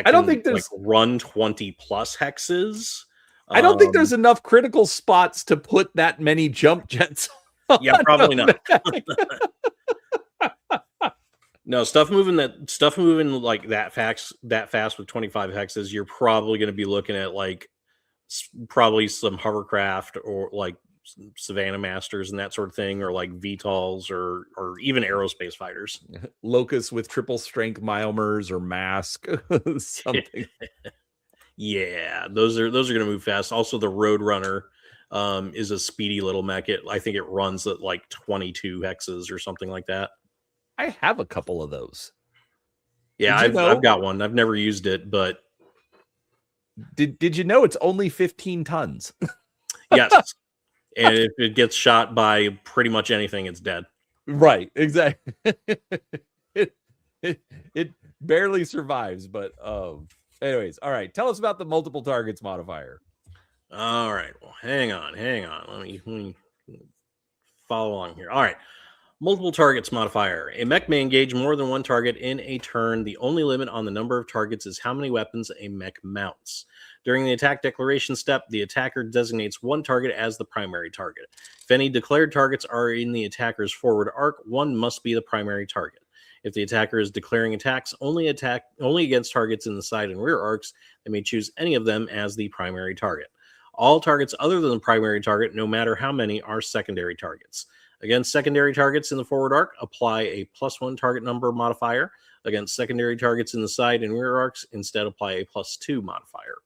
don't think there's like run 20 plus hexes. I don't think there's enough critical spots to put that many jump jets. Yeah, probably not. No, stuff moving like that fast with 25 hexes, you're probably going to be looking at like probably some hovercraft or like Savannah Masters and that sort of thing, or like VTOLs or even aerospace fighters. Locust with triple strength Milmers or Mask, something. Yeah, those are going to move fast. Also, the Roadrunner is a speedy little mech. I think it runs at like 22 hexes or something like that. I have a couple of those. Yeah, I've got one. I've never used it, but did you know it's only 15 tons? Yes. And if it gets shot by pretty much anything, it's dead. Right, exactly. it barely survives, but anyways, all right. Tell us about the multiple targets modifier. All right. Well, hang on. Let me follow along here. All right. Multiple targets modifier. A mech may engage more than one target in a turn. The only limit on the number of targets is how many weapons a mech mounts. During the attack declaration step, the attacker designates one target as the primary target. If any declared targets are in the attacker's forward arc, one must be the primary target. If the attacker is declaring attacks only against targets in the side and rear arcs, they may choose any of them as the primary target. All targets other than the primary target, no matter how many, are secondary targets. Against secondary targets in the forward arc, apply a +1 target number modifier. Against secondary targets in the side and rear arcs, instead apply a +2 modifier.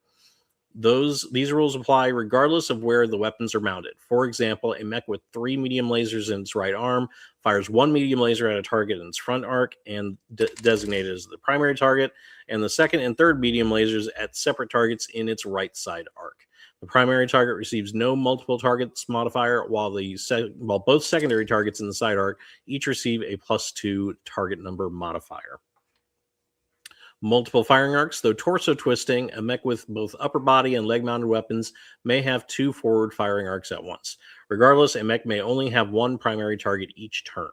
These rules apply regardless of where the weapons are mounted. For example, a mech with 3 medium lasers in its right arm fires 1 medium laser at a target in its front arc and designated as the primary target, and the second and third medium lasers at separate targets in its right side arc. The primary target receives no multiple targets modifier, while both secondary targets in the side arc each receive a +2 target number modifier. Multiple firing arcs. Though torso twisting, a mech with both upper body and leg-mounted weapons may have 2 forward firing arcs at once. Regardless, a mech may only have 1 primary target each turn.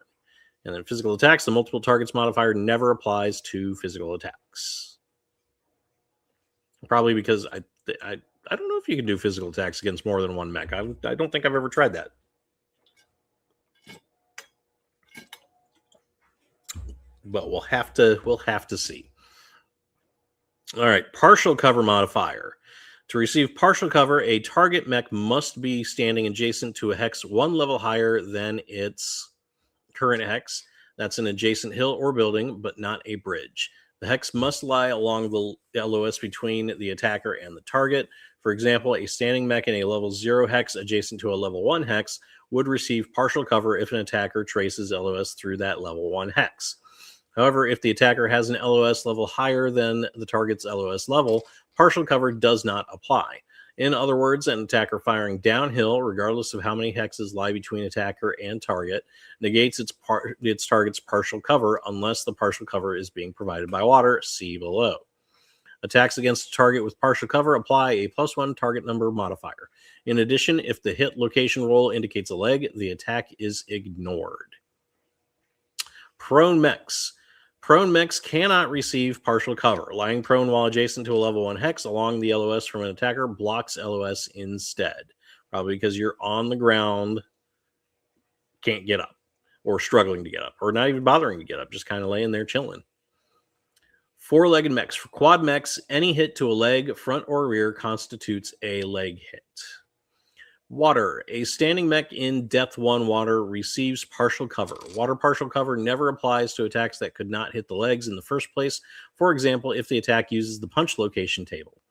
And then physical attacks. The multiple targets modifier never applies to physical attacks. Probably because I don't know if you can do physical attacks against more than one mech. I don't think I've ever tried that. But we'll have to see. All right, partial cover modifier. To receive partial cover, a target mech must be standing adjacent to a hex 1 level higher than its current hex. That's an adjacent hill or building, but not a bridge. The hex must lie along the LOS between the attacker and the target. For example, a standing mech in a level 0 hex adjacent to a level 1 hex would receive partial cover if an attacker traces LOS through that level 1 hex. However, if the attacker has an LOS level higher than the target's LOS level, partial cover does not apply. In other words, an attacker firing downhill, regardless of how many hexes lie between attacker and target, negates its target's partial cover unless the partial cover is being provided by water. See below. Attacks against a target with partial cover apply a +1 target number modifier. In addition, if the hit location roll indicates a leg, the attack is ignored. Prone mechs. Prone mechs cannot receive partial cover. Lying prone while adjacent to a level 1 hex along the LOS from an attacker blocks LOS instead. Probably because you're on the ground, can't get up, or struggling to get up, or not even bothering to get up, just kind of laying there chilling. 4-legged mechs. For quad mechs, any hit to a leg, front or rear, constitutes a leg hit. Water. A standing mech in Depth 1 water receives partial cover. Water partial cover never applies to attacks that could not hit the legs in the first place. For example, if the attack uses the punch location table.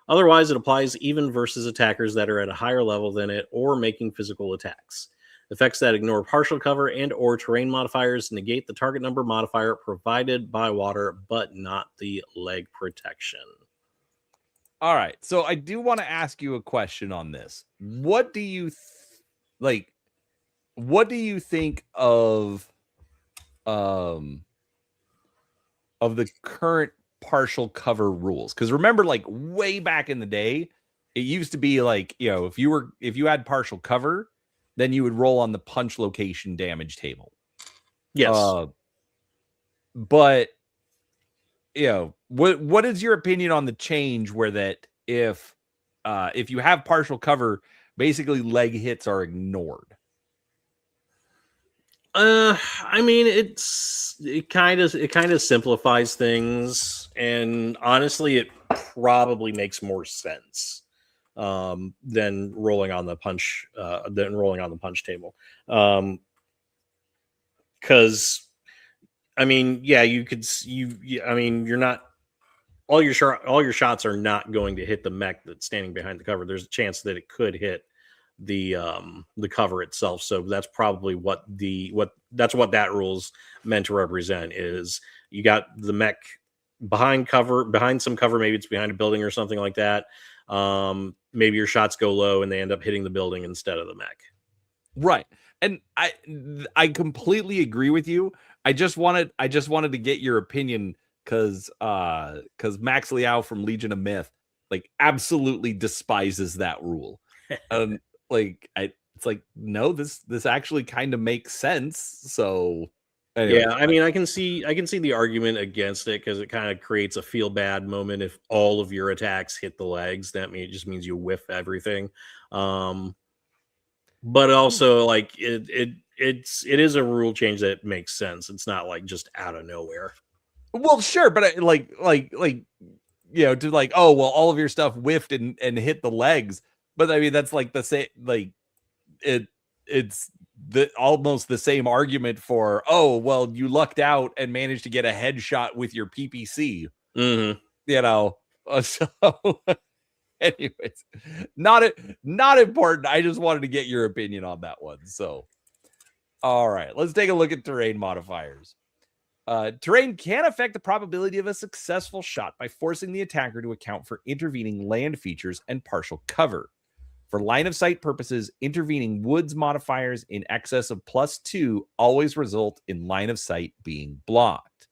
Otherwise, it applies even versus attackers that are at a higher level than it or making physical attacks. Effects that ignore partial cover and or terrain modifiers negate the target number modifier provided by water, but not the leg protection. All right. So I do want to ask you a question on this. What do you like? What do you think of the current partial cover rules? Because remember, like way back in the day, it used to be like, if you had partial cover, then you would roll on the punch location damage table. Yes. But what is your opinion on the change where that if you have partial cover, basically leg hits are ignored? I mean, it kind of simplifies things, and honestly, it probably makes more sense than rolling on the punch table. Because I mean, yeah, you're not all your shots are not going to hit the mech that's standing behind the cover. There's a chance that it could hit the cover itself. So that's probably what that rule's meant to represent. Is you got the mech behind some cover, maybe it's behind a building or something like that. Maybe your shots go low and they end up hitting the building instead of the mech. Right. And I completely agree with you. I just wanted to get your opinion because Max Liao from Legion of Myth like absolutely despises that rule. It's like, no, this actually kind of makes sense. So anyway, yeah, I mean, I can see the argument against it because it kind of creates a feel bad moment if all of your attacks hit the legs. That it just means you whiff everything. But also, like it is a rule change that makes sense. It's not like just out of nowhere. Well, sure, but to like, oh well, all of your stuff whiffed and hit the legs. But I mean, that's like the same, like it's almost the same argument for, oh well, you lucked out and managed to get a headshot with your PPC. Mm-hmm. So anyways, not important. I just wanted to get your opinion on that one. So, all right, let's take a look at terrain modifiers. Terrain can affect the probability of a successful shot by forcing the attacker to account for intervening land features and partial cover. For line of sight purposes, intervening woods modifiers in excess of +2 always result in line of sight being blocked.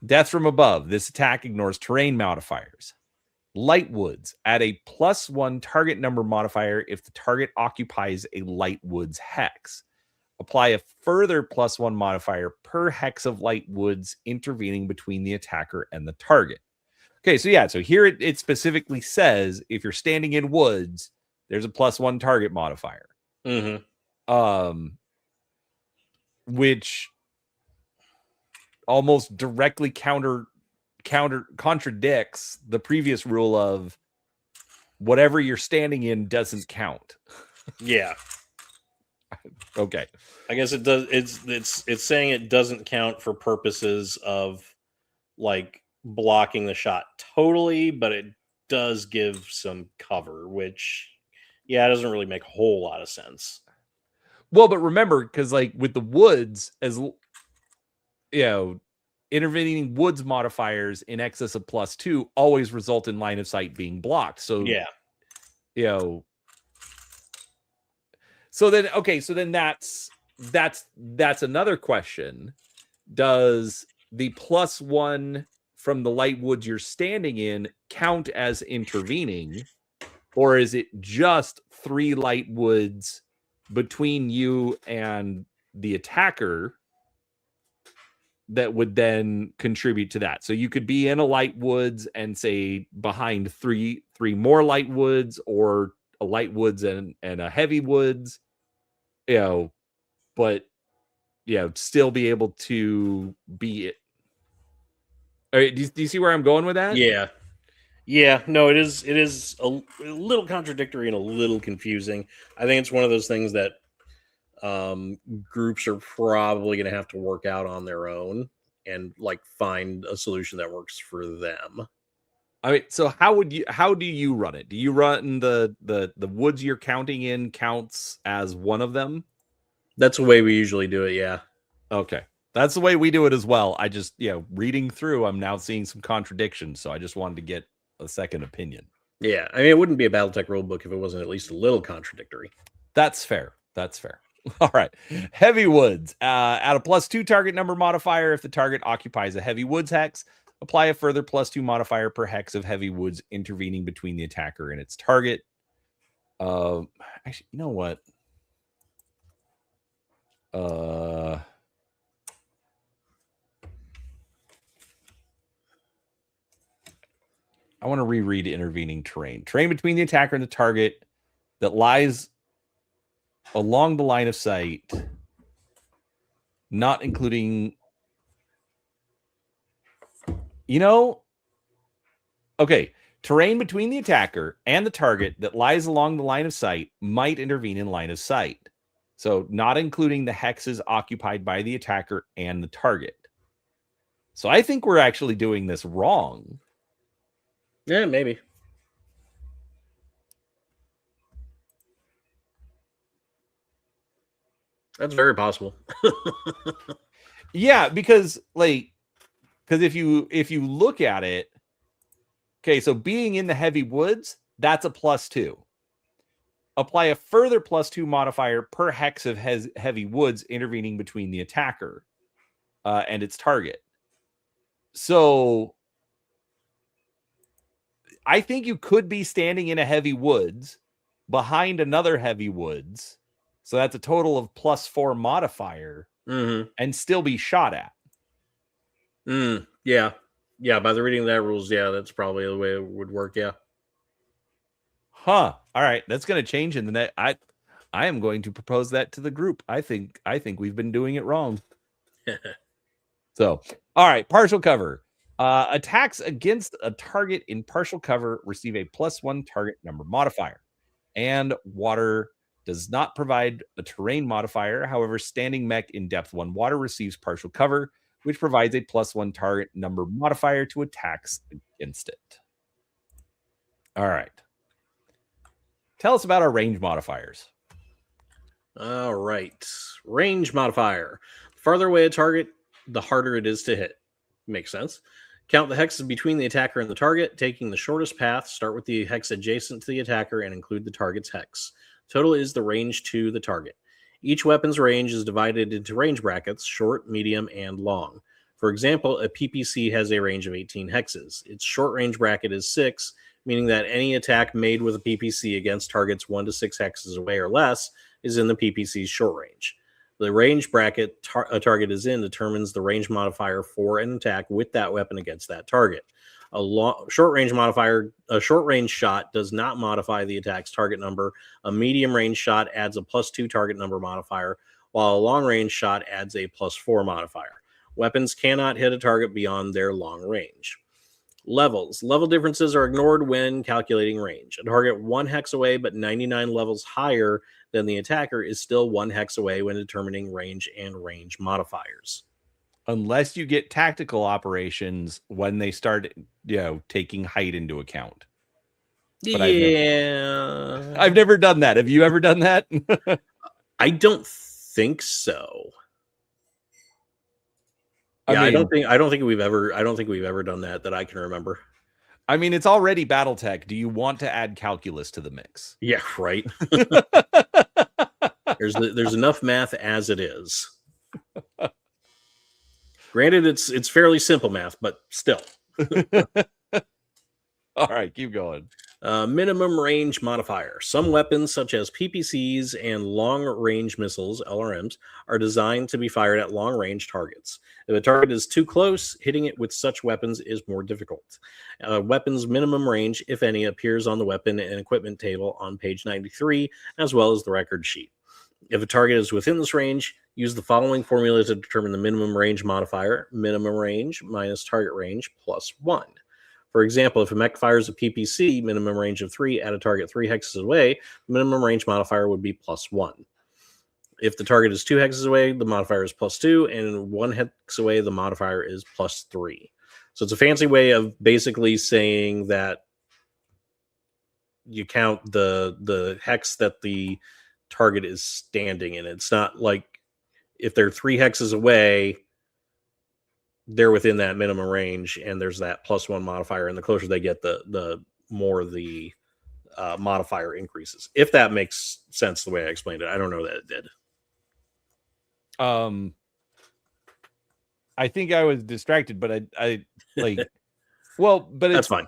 Death from above. This attack ignores terrain modifiers. Light woods add a +1 target number modifier if the target occupies a light woods hex. Apply a further +1 modifier per hex of light woods intervening between the attacker and the target. Okay, so here it specifically says if you're standing in woods, there's a +1 target modifier. Mm-hmm. Which almost directly contradicts the previous rule of whatever you're standing in doesn't count. Yeah. Okay. I guess it does. It's saying it doesn't count for purposes of like blocking the shot totally, but it does give some cover, which it doesn't really make a whole lot of sense. Well, but remember, because like with the woods, as intervening woods modifiers in excess of +2 always result in line of sight being blocked. So so then that's another question. Does the +1 from the light woods you're standing in count as intervening, or is it just 3 light woods between you and the attacker that would then contribute to that? So you could be in a light woods and say behind three more light woods, or a light woods and a heavy woods, but still be able to be it. All right, do you see where I'm going with that? Yeah. Yeah, no, it is. It is a little contradictory and a little confusing. I think it's one of those things that groups are probably going to have to work out on their own and like find a solution that works for them. I mean, so how do you run it? Do you run the woods you're counting in counts as one of them? That's the way we usually do it. Yeah. Okay. That's the way we do it as well. I just, reading through, I'm now seeing some contradictions, so I just wanted to get a second opinion. Yeah. I mean, it wouldn't be a Battletech rulebook if it wasn't at least a little contradictory. That's fair. That's fair. All right. Heavy woods. Add a +2 target number modifier if the target occupies a heavy woods hex. Apply a further +2 modifier per hex of heavy woods intervening between the attacker and its target. Actually, you know what? I want to reread intervening terrain. Terrain between the attacker and the target that lies along the line of sight, not including, okay. Terrain between the attacker and the target that lies along the line of sight might intervene in line of sight. So not including the hexes occupied by the attacker and the target. So I think we're actually doing this wrong. Yeah, maybe. That's very possible. Yeah, because if you look at it, okay, so being in the heavy woods, that's a +2. Apply a further +2 modifier per hex of heavy woods intervening between the attacker and its target. So I think you could be standing in a heavy woods behind another heavy woods. So that's a total of +4 modifier and still be shot at. Yeah. Yeah. By the reading of that rules, yeah, that's probably the way it would work. Yeah. Huh. All right. That's going to change in the net. I am going to propose that to the group. I think we've been doing it wrong. So, all right. Partial cover. Attacks against a target in partial cover receive a +1 target number modifier. And water does not provide a terrain modifier. However, standing mech in depth 1 water receives partial cover, which provides a +1 target number modifier to attacks against it. All right. Tell us about our range modifiers. All right. Range modifier. The farther away a target, the harder it is to hit. Makes sense. Count the hexes between the attacker and the target, taking the shortest path. Start with the hex adjacent to the attacker and include the target's hex. Total is the range to the target. Each weapon's range is divided into range brackets, short, medium, and long. For example, a PPC has a range of 18 hexes. Its short range bracket is 6, meaning that any attack made with a PPC against targets 1 to 6 hexes away or less is in the PPC's short range. The range bracket a target is in determines the range modifier for an attack with that weapon against that target. A short range shot does not modify the attack's target number. A medium range shot adds a +2 target number modifier, while a long range shot adds a +4 modifier. Weapons cannot hit a target beyond their long range. Levels. Level differences are ignored when calculating range. A target 1 hex away but 99 levels higher than the attacker is still 1 hex away when determining range and range modifiers. Unless you get tactical operations when they start, taking height into account. But I've never done that. Have you ever done that? I don't think so. Yeah, I don't think we've ever done that I can remember. I mean, it's already Battletech. Do you want to add calculus to the mix? Yeah, right. There's enough math as it is. Granted, it's fairly simple math, but still. All right, keep going. Minimum range modifier. Some weapons, such as PPCs and long-range missiles, LRMs, are designed to be fired at long-range targets. If a target is too close, hitting it with such weapons is more difficult. Weapon's minimum range, if any, appears on the weapon and equipment table on page 93, as well as the record sheet. If a target is within this range, use the following formula to determine the minimum range modifier: minimum range minus target range plus 1. For example, if a mech fires a PPC, minimum range of 3 at a target 3 hexes away, minimum range modifier would be +1. If the target is 2 hexes away, the modifier is +2, and 1 hex away, the modifier is +3. So it's a fancy way of basically saying that you count the hex that the target is standing in. It's not like if they're 3 hexes away, they're within that minimum range, and there's that +1 modifier, and the closer they get, the more the modifier increases. If that makes sense the way I explained it. I don't know that it did. I think I was distracted, but I like well, but that's fine.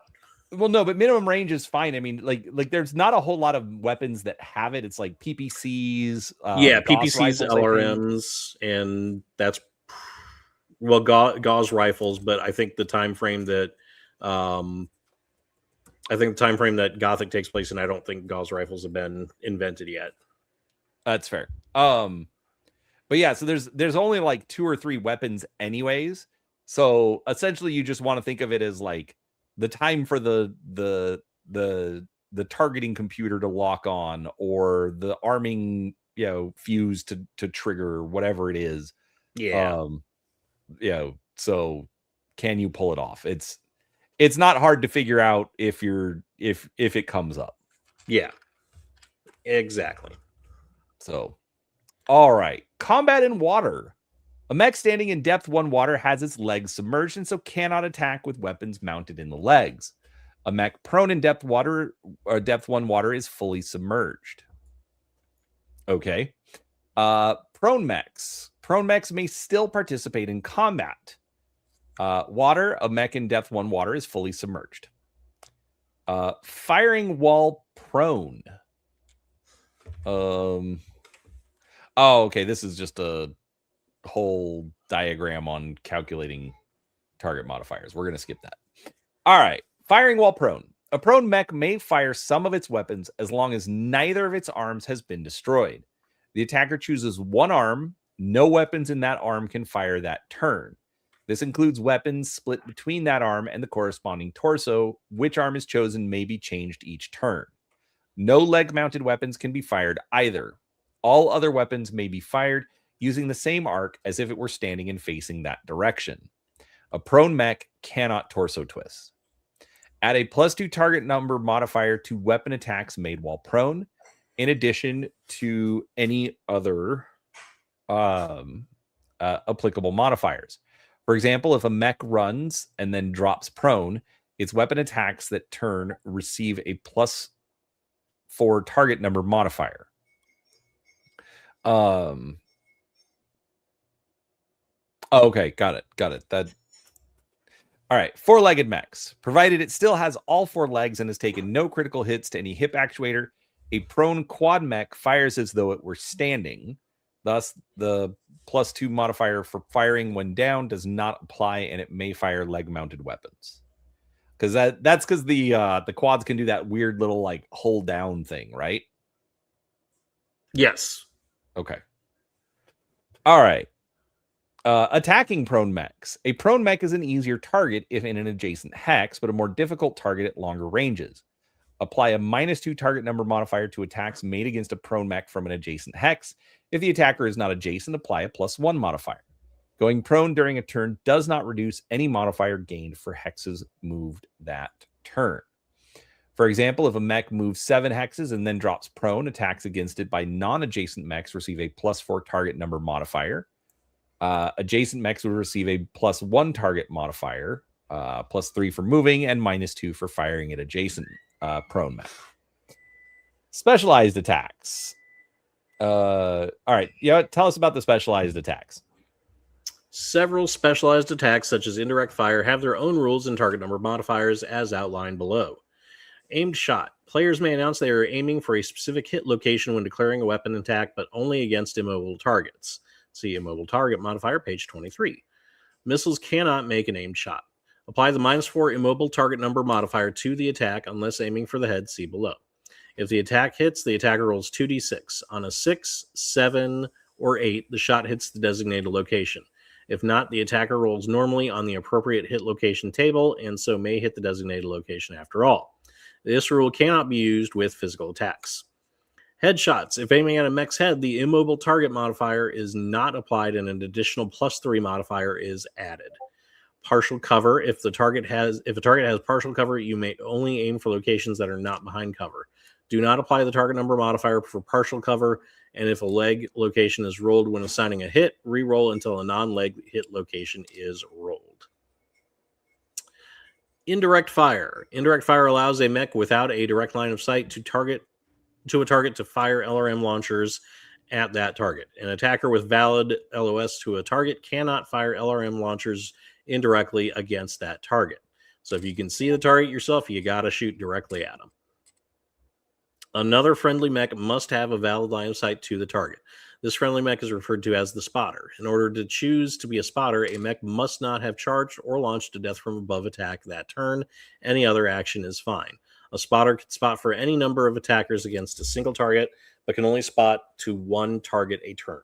Well, no, but minimum range is fine. I mean, like there's not a whole lot of weapons that have it. It's like PPCs, PPCs, LRMs, and that's Gauss rifles. But I think the time frame that Gothic takes place in, I don't think Gauss rifles have been invented yet. That's fair. But yeah, so there's only like 2 or 3 weapons anyways. So essentially you just want to think of it as like the time for the targeting computer to lock on, or the arming, fuse to trigger, whatever it is. Yeah. So can you pull it off? It's not hard to figure out if it comes up. Yeah. Exactly. So, all right. Combat in water. A mech standing in depth 1 water has its legs submerged and so cannot attack with weapons mounted in the legs. A mech prone in depth 1 water is fully submerged. Okay. Prone mechs. Prone mechs may still participate in combat. Water, a mech in depth 1 water is fully submerged. Firing while prone. Oh, okay. This is just a whole diagram on calculating target modifiers. We're going to skip that. All right. Firing while prone. A prone mech may fire some of its weapons as long as neither of its arms has been destroyed. The attacker chooses 1 arm. No weapons in that arm can fire that turn. This includes weapons split between that arm and the corresponding torso. Which arm is chosen may be changed each turn. No leg-mounted weapons can be fired either. All other weapons may be fired using the same arc as if it were standing and facing that direction. A prone mech cannot torso twist. Add a +2 target number modifier to weapon attacks made while prone, in addition to any other applicable modifiers. For example, if a mech runs and then drops prone, its weapon attacks that turn receive a +4 target number modifier. Okay, got it. All right, 4-legged mechs. Provided it still has all 4 legs and has taken no critical hits to any hip actuator, a prone quad mech fires as though it were standing. Thus, the +2 modifier for firing when down does not apply, and it may fire leg-mounted weapons. Because that's because the quads can do that weird little like hold down thing, right? Yes. Okay. All right. Attacking prone mechs. A prone mech is an easier target if in an adjacent hex, but a more difficult target at longer ranges. Apply a -2 target number modifier to attacks made against a prone mech from an adjacent hex. If the attacker is not adjacent, apply a +1 modifier. Going prone during a turn does not reduce any modifier gained for hexes moved that turn. For example, if a mech moves 7 hexes and then drops prone, attacks against it by non-adjacent mechs receive a +4 target number modifier. Adjacent mechs would receive a +1 target modifier, +3 for moving, and -2 for firing at adjacent prone mech. Specialized attacks. All right. Tell us about the specialized attacks. Several specialized attacks, such as indirect fire, have their own rules and target number modifiers as outlined below. Aimed shot. Players may announce they are aiming for a specific hit location when declaring a weapon attack, but only against immobile targets. See immobile target modifier, page 23. Missiles cannot make an aimed shot. Apply the -4 immobile target number modifier to the attack unless aiming for the head, see below. If the attack hits, the attacker rolls 2d6. On a 6, 7, or 8, the shot hits the designated location. If not, the attacker rolls normally on the appropriate hit location table and so may hit the designated location after all. This rule cannot be used with physical attacks. Headshots. If aiming at a mech's head, the immobile target modifier is not applied and an additional +3 modifier is added. Partial cover. If a target has partial cover, you may only aim for locations that are not behind cover. Do not apply the target number modifier for partial cover, and if a leg location is rolled when assigning a hit, re-roll until a non-leg hit location is rolled. Indirect fire. Indirect fire allows a mech without a direct line of sight to a target to fire LRM launchers at that target. An attacker with valid LOS to a target cannot fire LRM launchers indirectly against that target. So if you can see the target yourself, you got to shoot directly at them. Another friendly mech must have a valid line of sight to the target. This friendly mech is referred to as the spotter. In order to choose to be a spotter, a mech must not have charged or launched a death from above attack that turn. Any other action is fine. A spotter can spot for any number of attackers against a single target, but can only spot to one target a turn.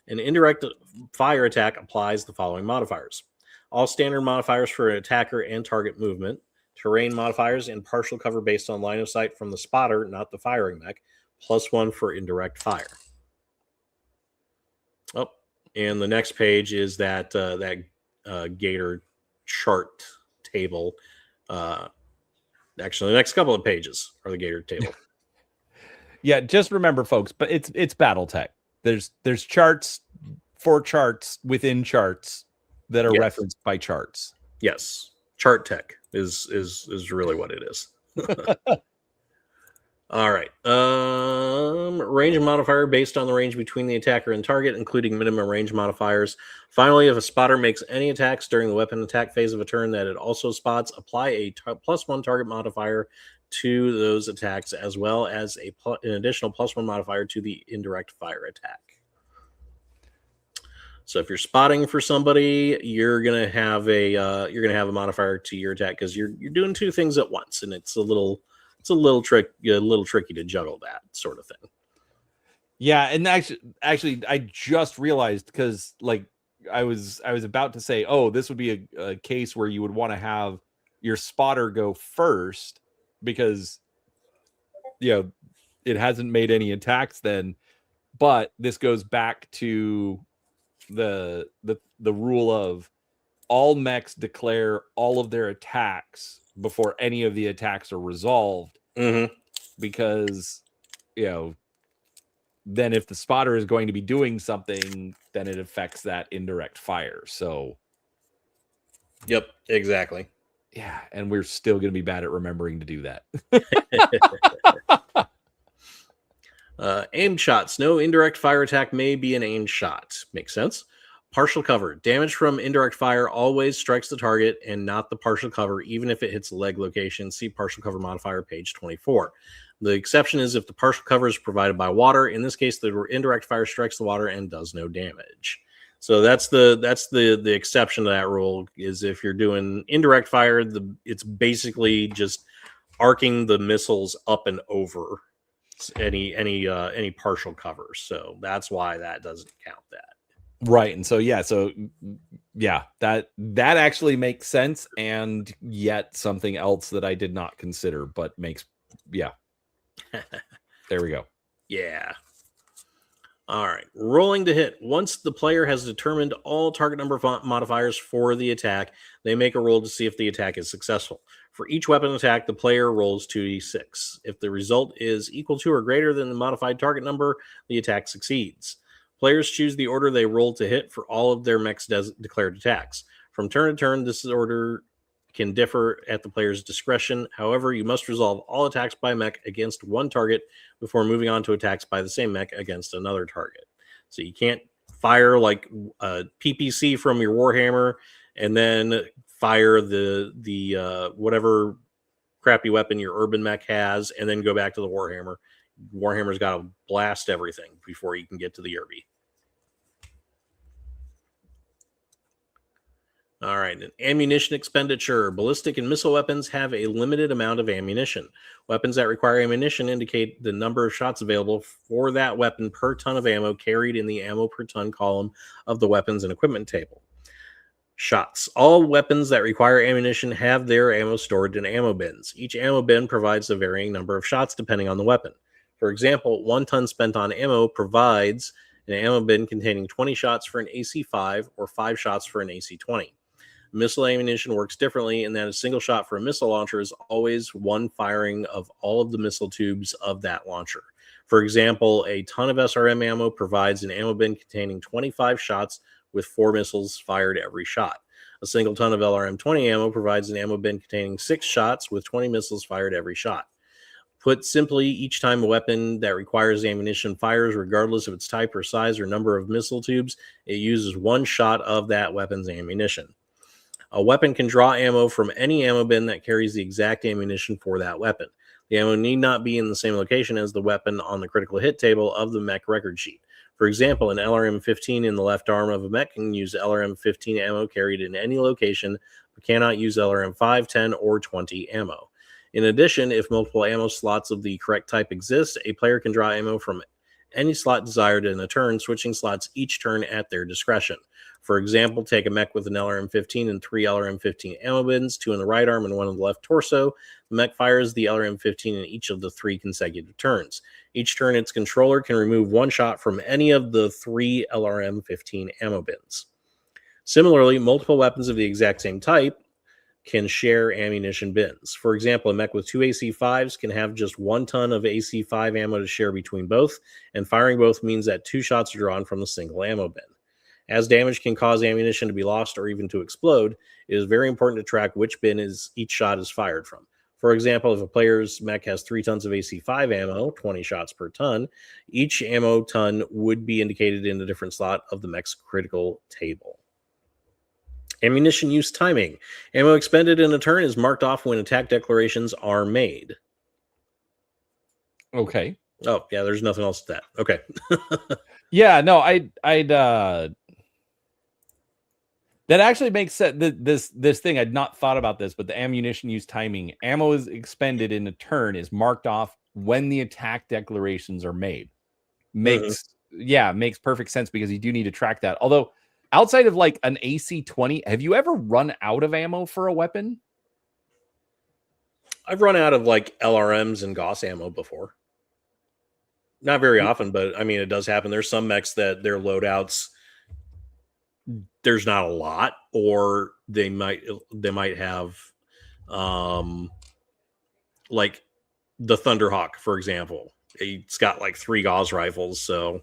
An indirect fire attack applies the following modifiers. All standard modifiers for an attacker and target movement, terrain modifiers, and partial cover based on line of sight from the spotter, not the firing mech, +1 for indirect fire. Oh, and the next page is that Gator chart table. Actually, the next couple of pages are the Gator table. Yeah, just remember, folks, but it's Battletech. There's charts for charts within charts that are referenced by charts. Yes, chart tech is really what it is. All right. Range modifier based on the range between the attacker and target, including minimum range modifiers. Finally, if a spotter makes any attacks during the weapon attack phase of a turn that it also spots, apply a +1 target modifier to those attacks, as well as an additional +1 modifier to the indirect fire attack. So if you're spotting for somebody, you're gonna have a modifier to your attack because you're doing two things at once, and it's a little tricky to juggle that sort of thing. Yeah, and actually, I just realized because like I was about to say, oh, this would be a case where you would want to have your spotter go first because it hasn't made any attacks then, but this goes back to the rule of all mechs declare all of their attacks before any of the attacks are resolved, because then if the spotter is going to be doing something, then it affects that indirect fire. So yep, exactly. Yeah, and we're still going to be bad at remembering to do that. Aimed shots. No indirect fire attack may be an aimed shot. Makes sense. Partial cover. Damage from indirect fire always strikes the target and not the partial cover, even if it hits the leg location. See partial cover modifier, page 24. The exception is if the partial cover is provided by water. In this case, the indirect fire strikes the water and does no damage. So that's the exception to that rule, is if you're doing indirect fire, it's basically just arcing the missiles up and over any partial cover. So that's why that doesn't count that. Right. And so that actually makes sense, and yet something else that I did not consider, but makes there we go. Yeah. All right. Rolling to hit. Once the player has determined all target number modifiers for the attack, they make a roll to see if the attack is successful. For each weapon attack, the player rolls 2d6. If the result is equal to or greater than the modified target number, the attack succeeds. Players choose the order they roll to hit for all of their mech's declared attacks. From turn to turn, this order can differ at the player's discretion. However, you must resolve all attacks by mech against one target before moving on to attacks by the same mech against another target. So you can't fire like a PPC from your Warhammer and then fire the whatever crappy weapon your urban mech has and then go back to the Warhammer. Warhammer's got to blast everything before you can get to the Irby. All right, an ammunition expenditure. Ballistic and missile weapons have a limited amount of ammunition. Weapons that require ammunition indicate the number of shots available for that weapon per ton of ammo carried in the ammo per ton column of the weapons and equipment table. Shots. All weapons that require ammunition have their ammo stored in ammo bins. Each ammo bin provides a varying number of shots depending on the weapon. For example, 1 ton spent on ammo provides an ammo bin containing 20 shots for an AC-5 or 5 shots for an AC-20. Missile ammunition works differently in that a single shot for a missile launcher is always one firing of all of the missile tubes of that launcher. For example, a ton of SRM ammo provides an ammo bin containing 25 shots with 4 missiles fired every shot. A single ton of LRM-20 ammo provides an ammo bin containing 6 shots with 20 missiles fired every shot. Put simply, each time a weapon that requires ammunition fires, regardless of its type or size or number of missile tubes, it uses 1 shot of that weapon's ammunition. A weapon can draw ammo from any ammo bin that carries the exact ammunition for that weapon. The ammo need not be in the same location as the weapon on the critical hit table of the mech record sheet. For example, an LRM-15 in the left arm of a mech can use LRM-15 ammo carried in any location, but cannot use LRM-5, 10, or 20 ammo. In addition, if multiple ammo slots of the correct type exist, a player can draw ammo from any slot desired in a turn, switching slots each turn at their discretion. For example, take a mech with an LRM-15 and 3 LRM-15 ammo bins, 2 in the right arm and 1 in the left torso. The mech fires the LRM-15 in each of the 3 consecutive turns. Each turn, its controller can remove 1 shot from any of the 3 LRM-15 ammo bins. Similarly, multiple weapons of the exact same type can share ammunition bins. For example, a mech with 2 AC-5s can have just 1 ton of AC-5 ammo to share between both, and firing both means that 2 shots are drawn from the single ammo bin. As damage can cause ammunition to be lost or even to explode, it is very important to track which bin each shot is fired from. For example, if a player's mech has 3 tons of AC-5 ammo, 20 shots per ton, each ammo ton would be indicated in a different slot of the mech's critical table. Ammunition use timing. Ammo expended in a turn is marked off when attack declarations are made. Okay. Oh, yeah, there's nothing else to that. Okay. Yeah, no, I'd that actually makes sense. This thing, I'd not thought about this, but the ammunition use timing, ammo is expended in a turn is marked off when the attack declarations are made. Makes perfect sense because you do need to track that. Although outside of like an AC-20, have you ever run out of ammo for a weapon? I've run out of like LRMs and Gauss ammo before. Not very often, but I mean, it does happen. There's some mechs that their loadouts, there's not a lot, or they might have like the Thunderhawk, for example. It's got like 3 Gauss rifles, so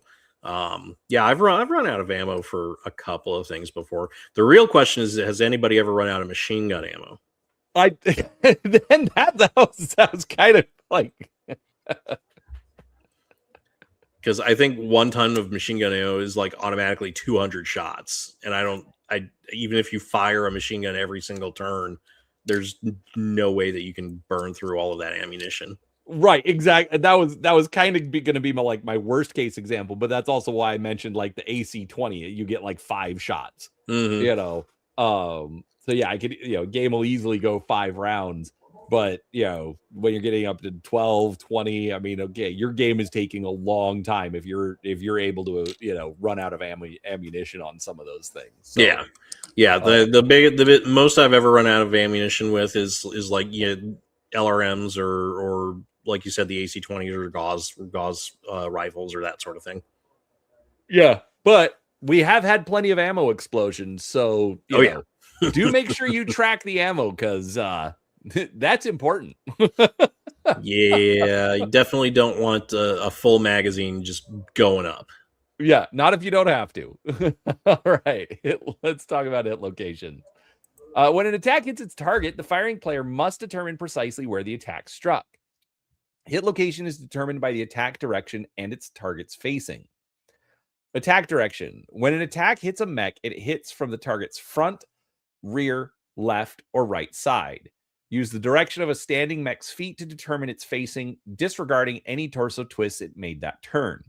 yeah, I've run out of ammo for a couple of things before. The real question is, has anybody ever run out of machine gun ammo? Then that sounds kind of like because I think 1 ton of machine gun ammo is like automatically 200 shots, and I even if you fire a machine gun every single turn, there's no way that you can burn through all of that ammunition. Right, exactly. That was kind of going to be my worst case example, but that's also why I mentioned like the AC-20. You get like 5 shots, you know. So yeah, I could, game will easily go 5 rounds, but when you're getting up to 12, 20, I mean, okay, your game is taking a long time if you're able to run out of ammunition on some of those things. So, yeah. The most I've ever run out of ammunition with is like LRMs or like you said, the AC-20s or Gauss rifles or that sort of thing. Yeah, but we have had plenty of ammo explosions, so do make sure you track the ammo because that's important. Yeah, you definitely don't want a full magazine just going up. Yeah, not if you don't have to. All right, let's talk about hit location. When an attack hits its target, the firing player must determine precisely where the attack struck. Hit location is determined by the attack direction and its target's facing. Attack direction. When an attack hits a mech, it hits from the target's front, rear, left, or right side. Use the direction of a standing mech's feet to determine its facing, disregarding any torso twists it made that turn.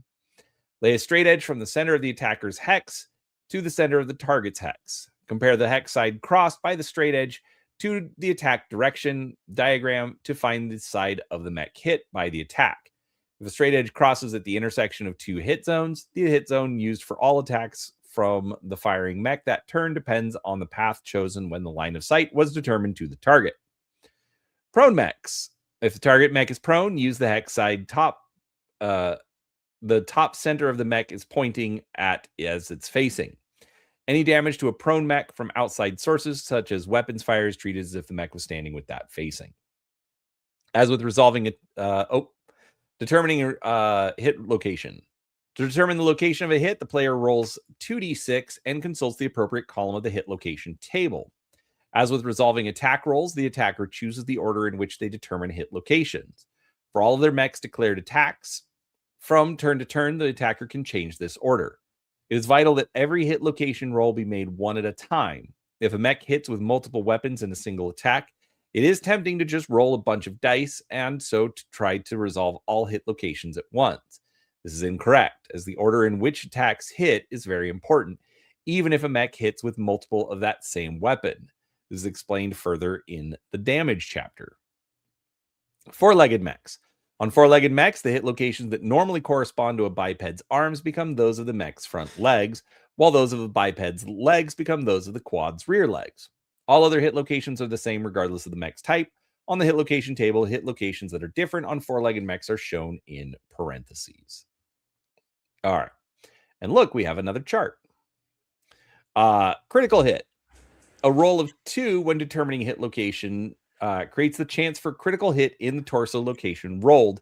Lay a straight edge from the center of the attacker's hex to the center of the target's hex. Compare the hex side crossed by the straight edge to the attack direction diagram to find the side of the mech hit by the attack. If a straight edge crosses at the intersection of 2 hit zones, the hit zone used for all attacks from the firing mech that turn depends on the path chosen when the line of sight was determined to the target. Prone mechs. If the target mech is prone, use the hex side top. The top center of the mech is pointing at as it's facing. Any damage to a prone mech from outside sources, such as weapons fire, is treated as if the mech was standing with that facing. As with resolving it, determining hit location. To determine the location of a hit, the player rolls 2d6 and consults the appropriate column of the hit location table. As with resolving attack rolls, the attacker chooses the order in which they determine hit locations. For all of their mechs declared attacks, from turn to turn, the attacker can change this order. It is vital that every hit location roll be made one at a time. If a mech hits with multiple weapons in a single attack, it is tempting to just roll a bunch of dice and so to try to resolve all hit locations at once. This is incorrect, as the order in which attacks hit is very important, even if a mech hits with multiple of that same weapon. This is explained further in the damage chapter. Four-legged mechs. On four-legged mechs, the hit locations that normally correspond to a biped's arms become those of the mech's front legs, while those of the biped's legs become those of the quad's rear legs. All other hit locations are the same regardless of the mech's type. On the hit location table, hit locations that are different on four-legged mechs are shown in parentheses. All right. And look, we have another chart. Critical hit. A roll of 2 when determining hit location creates the chance for critical hit in the torso location rolled,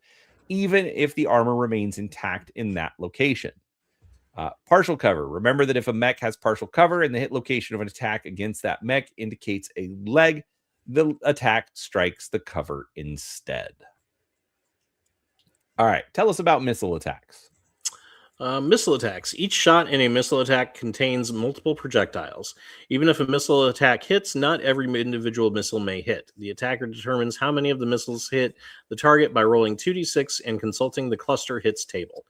even if the armor remains intact in that location. Partial cover. Remember that if a mech has partial cover and the hit location of an attack against that mech indicates a leg, the attack strikes the cover instead. All right, tell us about missile attacks. Missile attacks. Each shot in a missile attack contains multiple projectiles. Even if a missile attack hits, not every individual missile may hit. The attacker determines how many of the missiles hit the target by rolling 2d6 and consulting the cluster hits table.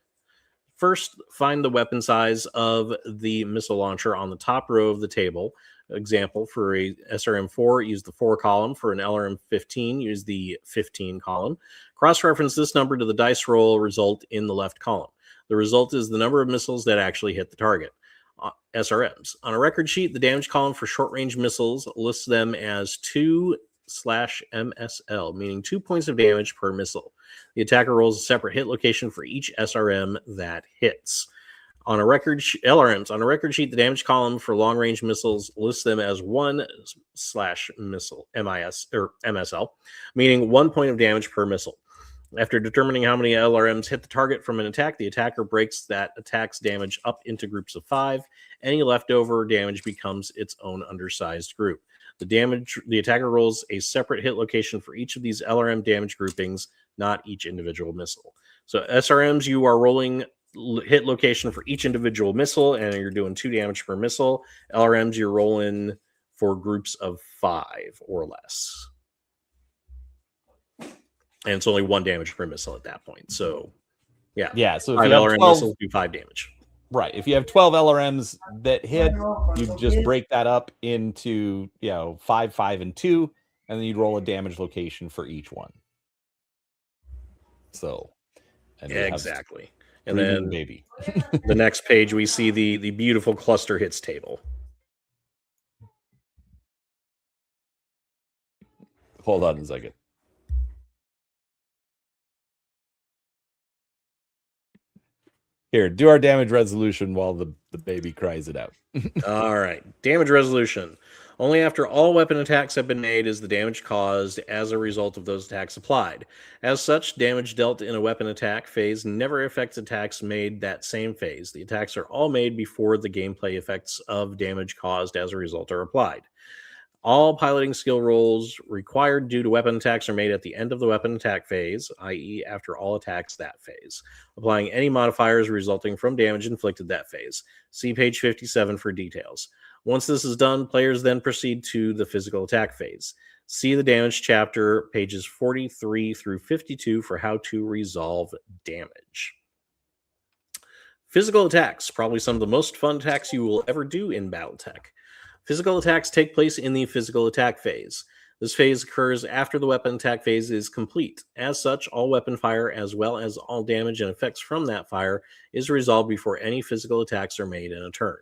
First, find the weapon size of the missile launcher on the top row of the table. Example, for a SRM-4, use the 4 column. For an LRM-15, use the 15 column. Cross-reference this number to the dice roll result in the left column. The result is the number of missiles that actually hit the target. SRMs. On a record sheet, the damage column for short-range missiles lists them as 2/MSL, meaning 2 points of damage per missile. The attacker rolls a separate hit location for each SRM that hits. On a record LRMs. On a record sheet, the damage column for long-range missiles lists them as 1/missile, MIS or MSL, meaning 1 point of damage per missile. After determining how many LRMs hit the target from an attack, the attacker breaks that attack's damage up into groups of 5. Any leftover damage becomes its own undersized group. The attacker rolls a separate hit location for each of these LRM damage groupings, not each individual missile. So SRMs, you are rolling hit location for each individual missile, and you're doing 2 damage per missile. LRMs, you're rolling for groups of 5 or less. And it's only 1 damage per missile at that point. So, yeah. So 5 LRM missiles do 5 damage. Right. If you have 12 LRMs that hit, you just break that up into 5, 5, and 2, and then you'd roll a damage location for each one. So, exactly. And then baby. The next page, we see the beautiful cluster hits table. Hold on a second. Here, do our damage resolution while the baby cries it out. All right. Damage resolution. Only after all weapon attacks have been made is the damage caused as a result of those attacks applied. As such, damage dealt in a weapon attack phase never affects attacks made that same phase. The attacks are all made before the gameplay effects of damage caused as a result are applied. All piloting skill rolls required due to weapon attacks are made at the end of the weapon attack phase, i.e. after all attacks that phase, applying any modifiers resulting from damage inflicted that phase. See page 57 for details. Once this is done, players then proceed to the physical attack phase. See the damage chapter, pages 43 through 52 for how to resolve damage. Physical attacks, probably some of the most fun attacks you will ever do in Battletech. Physical attacks take place in the physical attack phase. This phase occurs after the weapon attack phase is complete. As such, all weapon fire, as well as all damage and effects from that fire, is resolved before any physical attacks are made in a turn.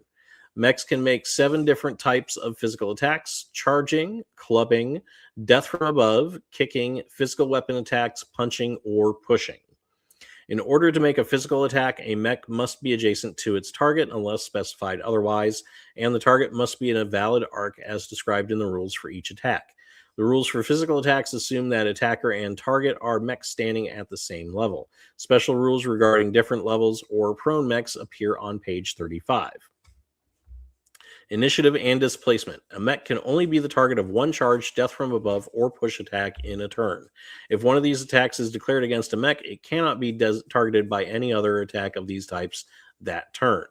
Mechs can make 7 different types of physical attacks: charging, clubbing, death from above, kicking, physical weapon attacks, punching, or pushing. In order to make a physical attack, a mech must be adjacent to its target unless specified otherwise, and the target must be in a valid arc as described in the rules for each attack. The rules for physical attacks assume that attacker and target are mechs standing at the same level. Special rules regarding different levels or prone mechs appear on page 35. Initiative and displacement. A mech can only be the target of one charge, death from above, or push attack in a turn. If one of these attacks is declared against a mech, it cannot be targeted by any other attack of these types that turn.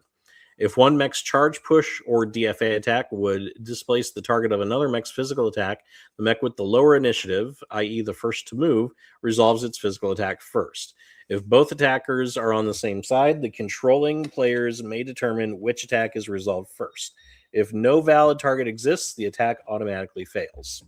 If one mech's charge, push, or DFA attack would displace the target of another mech's physical attack, the mech with the lower initiative, i.e. the first to move, resolves its physical attack first. If both attackers are on the same side, the controlling players may determine which attack is resolved first. If no valid target exists, the attack automatically fails.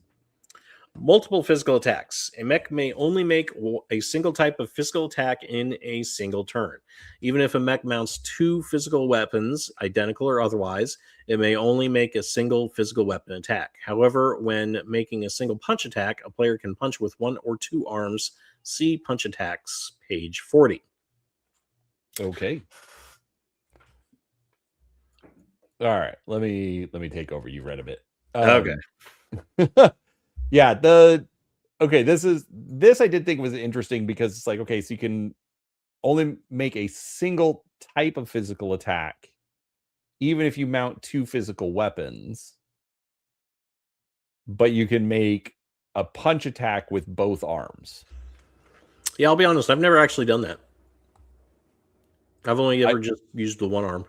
Multiple physical attacks. A mech may only make a single type of physical attack in a single turn. Even if a mech mounts 2 physical weapons, identical or otherwise, it may only make a single physical weapon attack. However, when making a single punch attack, a player can punch with 1 or 2 arms. See Punch Attacks, page 40. Okay. All right, let me take over. You read a bit. Okay. Yeah, this I did think was interesting because it's like, okay, so you can only make a single type of physical attack, even if you mount 2 physical weapons, but you can make a punch attack with both arms. Yeah, I'll be honest, I've never actually done that. I've only ever just used the one arm.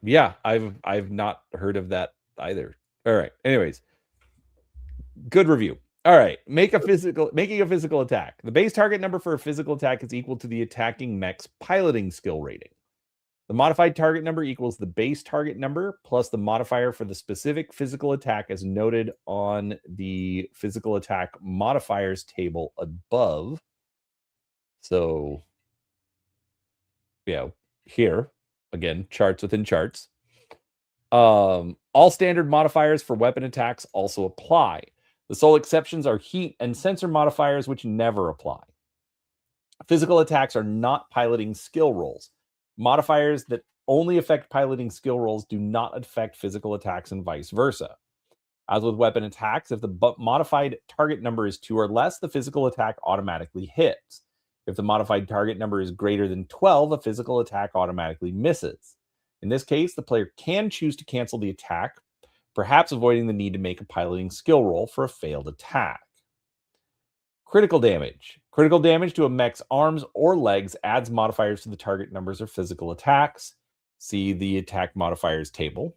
Yeah, I've not heard of that either. All right. Anyways, good review. All right, making a physical attack. The base target number for a physical attack is equal to the attacking mech's piloting skill rating. The modified target number equals the base target number plus the modifier for the specific physical attack as noted on the physical attack modifiers table above. So, yeah, here, again, charts within charts. All standard modifiers for weapon attacks also apply. The sole exceptions are heat and sensor modifiers, which never apply. Physical attacks are not piloting skill rolls. Modifiers that only affect piloting skill rolls do not affect physical attacks and vice versa. As with weapon attacks, if the modified target number is 2 or less, the physical attack automatically hits. If the modified target number is greater than 12, a physical attack automatically misses. In this case, the player can choose to cancel the attack, perhaps avoiding the need to make a piloting skill roll for a failed attack. Critical damage. Critical damage to a mech's arms or legs adds modifiers to the target numbers of physical attacks. See the attack modifiers table.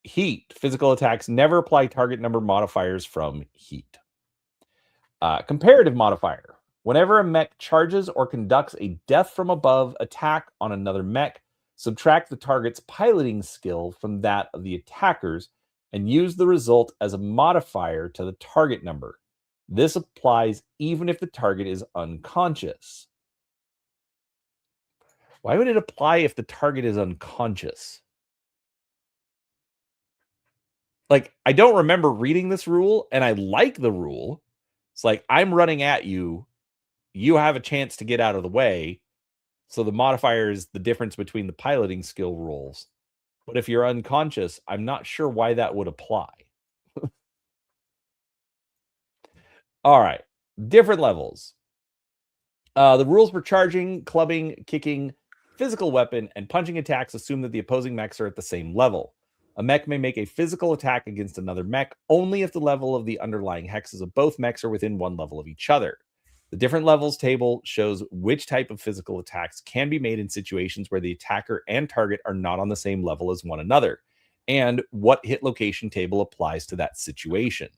Heat. Physical attacks never apply target number modifiers from heat. Comparative modifier. Whenever a mech charges or conducts a death from above attack on another mech, subtract the target's piloting skill from that of the attackers and use the result as a modifier to the target number. This applies even if the target is unconscious. Why would it apply if the target is unconscious? Like, I don't remember reading this rule, and I like the rule. It's like, I'm running at you. You have a chance to get out of the way. So the modifier is the difference between the piloting skill rolls. But if you're unconscious, I'm not sure why that would apply. All right. Different levels. The rules for charging, clubbing, kicking, physical weapon, and punching attacks assume that the opposing mechs are at the same level. A mech may make a physical attack against another mech only if the level of the underlying hexes of both mechs are within 1 level of each other. The different levels table shows which type of physical attacks can be made in situations where the attacker and target are not on the same level as one another, and what hit location table applies to that situation.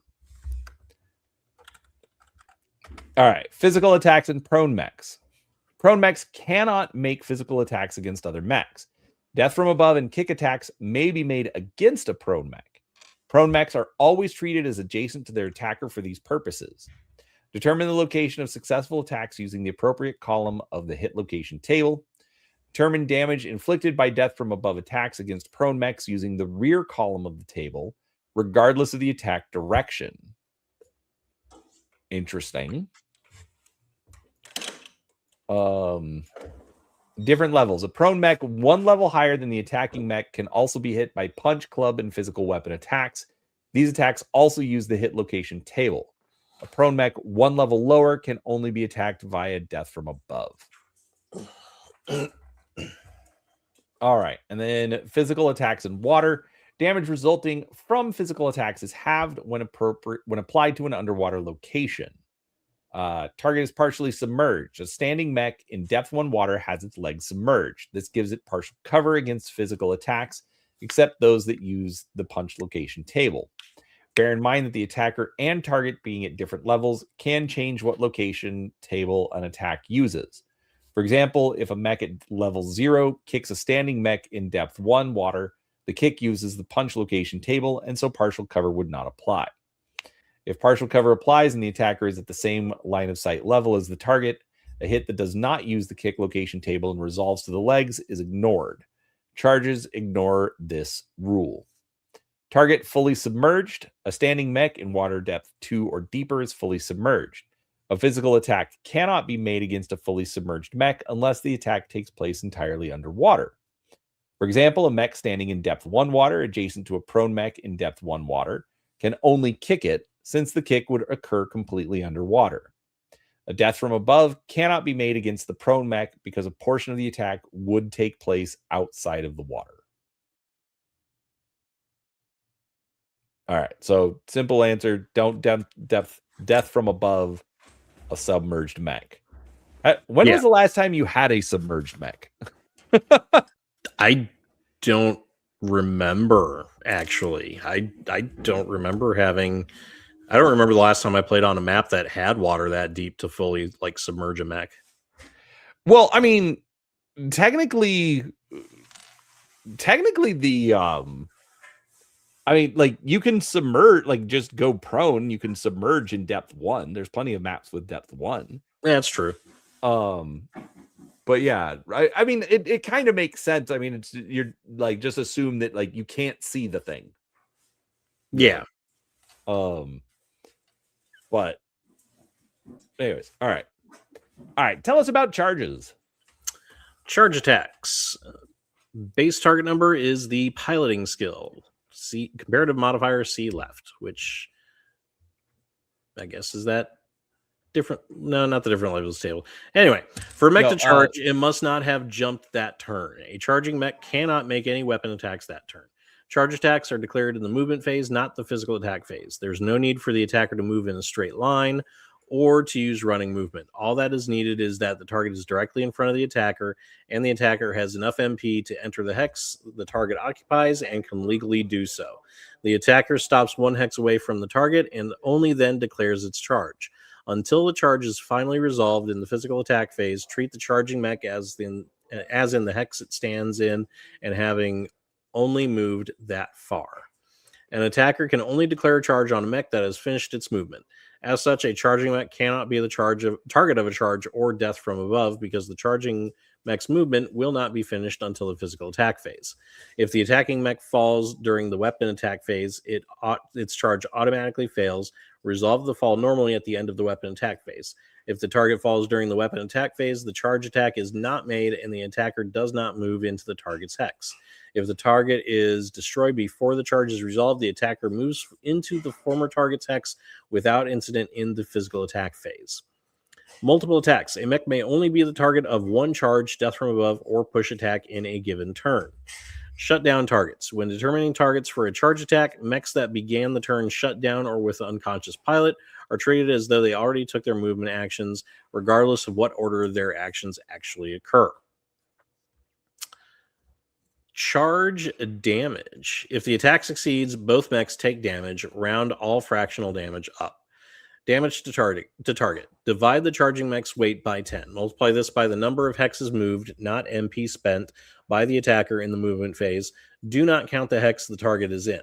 All right, physical attacks and prone mechs. Prone mechs cannot make physical attacks against other mechs. Death from above and kick attacks may be made against a prone mech. Prone mechs are always treated as adjacent to their attacker for these purposes. Determine the location of successful attacks using the appropriate column of the hit location table. Determine damage inflicted by death from above attacks against prone mechs using the rear column of the table, regardless of the attack direction. Interesting. Different levels. A prone mech one level higher than the attacking mech can also be hit by punch, club, and physical weapon attacks. These attacks also use the hit location table. A prone mech one level lower can only be attacked via death from above. All right, and then physical attacks in water. Damage resulting from physical attacks is halved when applied to an underwater location. Target is partially submerged. A standing mech in depth 1 water has its legs submerged. This gives it partial cover against physical attacks, except those that use the punch location table. Bear in mind that the attacker and target being at different levels can change what location table an attack uses. For example, if a mech at level 0 kicks a standing mech in depth 1 water, the kick uses the punch location table, and so partial cover would not apply. If partial cover applies and the attacker is at the same line of sight level as the target, a hit that does not use the kick location table and resolves to the legs is ignored. Charges ignore this rule. Target fully submerged. A standing mech in water depth 2 or deeper is fully submerged. A physical attack cannot be made against a fully submerged mech unless the attack takes place entirely underwater. For example, a mech standing in depth 1 water adjacent to a prone mech in depth 1 water can only kick it, since the kick would occur completely underwater. A death from above cannot be made against the prone mech because a portion of the attack would take place outside of the water. All right, so simple answer, don't death from above a submerged mech. When was the last time you had a submerged mech? I don't remember, actually. I don't remember having... I don't remember the last time I played on a map that had water that deep to fully like submerge a mech. Well, I mean, technically the I mean, like, you can submerge, like, just go prone. You can submerge in depth 1. There's plenty of maps with depth 1. Yeah, that's true. But yeah, I mean, it kind of makes sense. I mean, you're like, just assume that like you can't see the thing. Yeah. But anyways, all right. Tell us about charges. Charge attacks. Base target number is the piloting skill. C comparative modifier C left, which I guess is that different. No, not the different levels table. Anyway, for a mech to charge, it must not have jumped that turn. A charging mech cannot make any weapon attacks that turn. Charge attacks are declared in the movement phase, not the physical attack phase. There's no need for the attacker to move in a straight line or to use running movement. All that is needed is that the target is directly in front of the attacker, and the attacker has enough MP to enter the hex the target occupies and can legally do so. The attacker stops 1 hex away from the target and only then declares its charge. Until the charge is finally resolved in the physical attack phase, treat the charging mech as in the hex it stands in and having only moved that far. An attacker can only declare a charge on a mech that has finished its movement. As such, a charging mech cannot be the target of a charge or death from above because the charging mech's movement will not be finished until the physical attack phase. If the attacking mech falls during the weapon attack phase, its charge automatically fails. Resolve the fall normally at the end of the weapon attack phase. If the target falls during the weapon attack phase, the charge attack is not made and the attacker does not move into the target's hex. If the target is destroyed before the charge is resolved, the attacker moves into the former target's hex without incident in the physical attack phase. Multiple attacks. A mech may only be the target of 1 charge, death from above, or push attack in a given turn. Shut down targets. When determining targets for a charge attack, mechs that began the turn shut down or with an unconscious pilot are treated as though they already took their movement actions, regardless of what order their actions actually occur. Charge damage. If the attack succeeds, both mechs take damage. Round all fractional damage up. Damage to target. Divide the charging mech's weight by 10. Multiply this by the number of hexes moved, not MP spent, by the attacker in the movement phase. Do not count the hex the target is in.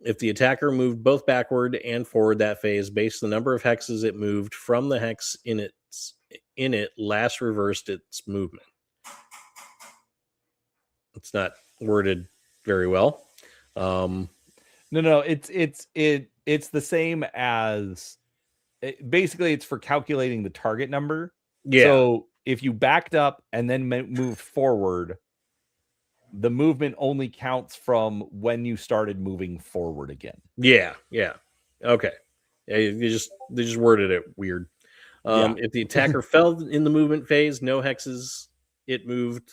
If the attacker moved both backward and forward that phase, base the number of hexes it moved from the hex in it last reversed its movement. It's not worded very well. No, it's the same as basically it's for calculating the target number. Yeah. So if you backed up and then moved forward, the movement only counts from when you started moving forward again. Yeah. Okay. Yeah, they just worded it weird. If the attacker fell in the movement phase, no hexes it moved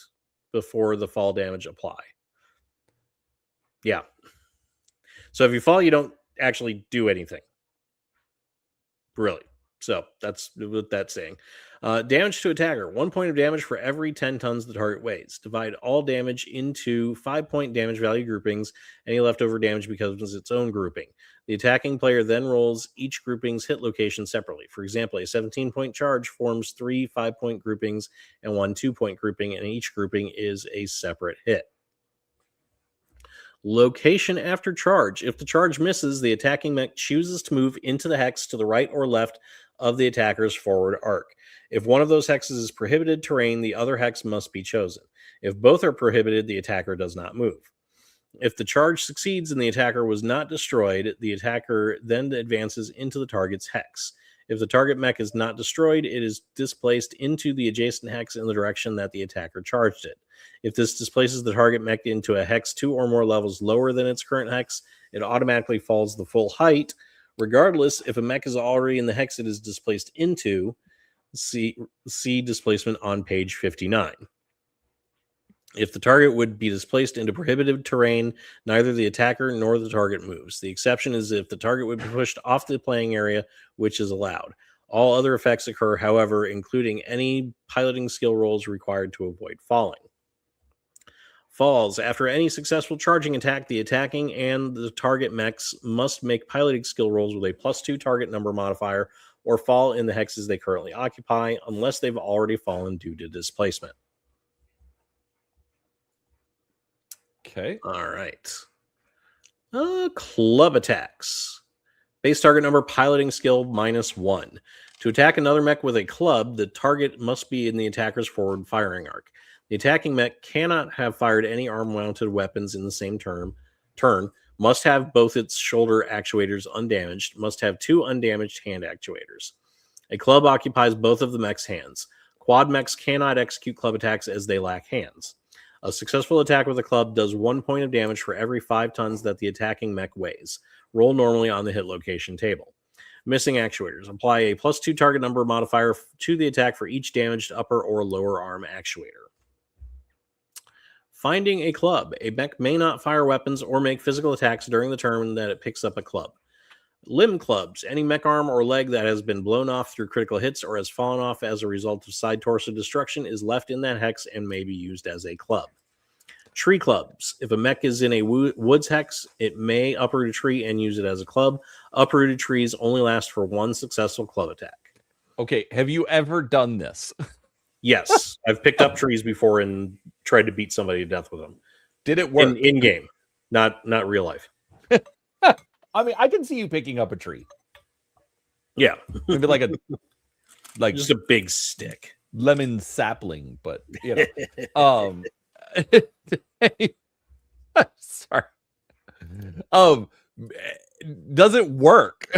before the fall damage apply. Yeah. So if you fall, you don't actually do anything. Really. So that's what that's saying. Damage to attacker. 1 point of damage for every 10 tons the target weighs. Divide all damage into 5-point damage value groupings. Any leftover damage becomes its own grouping. The attacking player then rolls each grouping's hit location separately. For example, a 17-point charge forms 3 5-point groupings and 1 2-point grouping, and each grouping is a separate hit. Location after charge. If the charge misses, the attacking mech chooses to move into the hex to the right or left of the attacker's forward arc. If one of those hexes is prohibited terrain, the other hex must be chosen. If both are prohibited, the attacker does not move. If the charge succeeds and the attacker was not destroyed, the attacker then advances into the target's hex. If the target mech is not destroyed, it is displaced into the adjacent hex in the direction that the attacker charged it. If this displaces the target mech into a hex 2 or more levels lower than its current hex, it automatically falls the full height. Regardless, if a mech is already in the hex it is displaced into, see displacement on page 59. If the target would be displaced into prohibited terrain, neither the attacker nor the target moves. The exception is if the target would be pushed off the playing area, which is allowed. All other effects occur, however, including any piloting skill rolls required to avoid falling. Falls. After any successful charging attack, the attacking and the target mechs must make piloting skill rolls with a +2 target number modifier or fall in the hexes they currently occupy, unless they've already fallen due to displacement. Okay. All right. Club attacks. Base target number, piloting skill -1. To attack another mech with a club, the target must be in the attacker's forward firing arc. The attacking mech cannot have fired any arm-mounted weapons in the same turn, must have both its shoulder actuators undamaged, must have 2 undamaged hand actuators. A club occupies both of the mech's hands. Quad mechs cannot execute club attacks as they lack hands. A successful attack with a club does 1 point of damage for every 5 tons that the attacking mech weighs. Roll normally on the hit location table. Missing actuators. Apply a +2 target number modifier to the attack for each damaged upper or lower arm actuator. Finding a club. A mech may not fire weapons or make physical attacks during the turn that it picks up a club. Limb clubs. Any mech arm or leg that has been blown off through critical hits or has fallen off as a result of side torso destruction is left in that hex and may be used as a club. Tree clubs. If a mech is in a woods hex, it may uproot a tree and use it as a club. Uprooted trees only last for 1 successful club attack. Okay, have you ever done this? Yes, I've picked up trees before and tried to beat somebody to death with them. Did it work? In game, not real life. I mean, I can see you picking up a tree. Yeah, Maybe like just a big stick, lemon sapling, but you know, sorry. Does it work?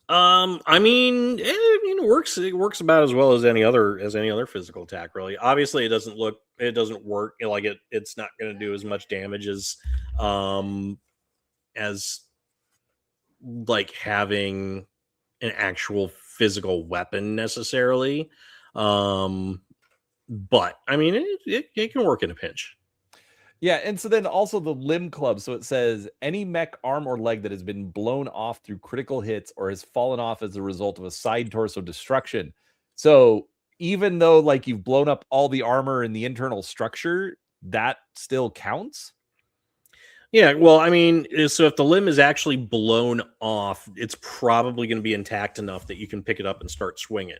I mean, it works. It works about as well as any other physical attack. Really, obviously, it doesn't work like it. It's not going to do as much damage as like having an actual physical weapon necessarily. But I mean, it can work in a pinch. Yeah, and so then also the limb club. So it says any mech arm or leg that has been blown off through critical hits or has fallen off as a result of a side torso destruction. So even though like you've blown up all the armor and the internal structure, that still counts? Yeah, well, I mean, so if the limb is actually blown off, it's probably going to be intact enough that you can pick it up and start swinging.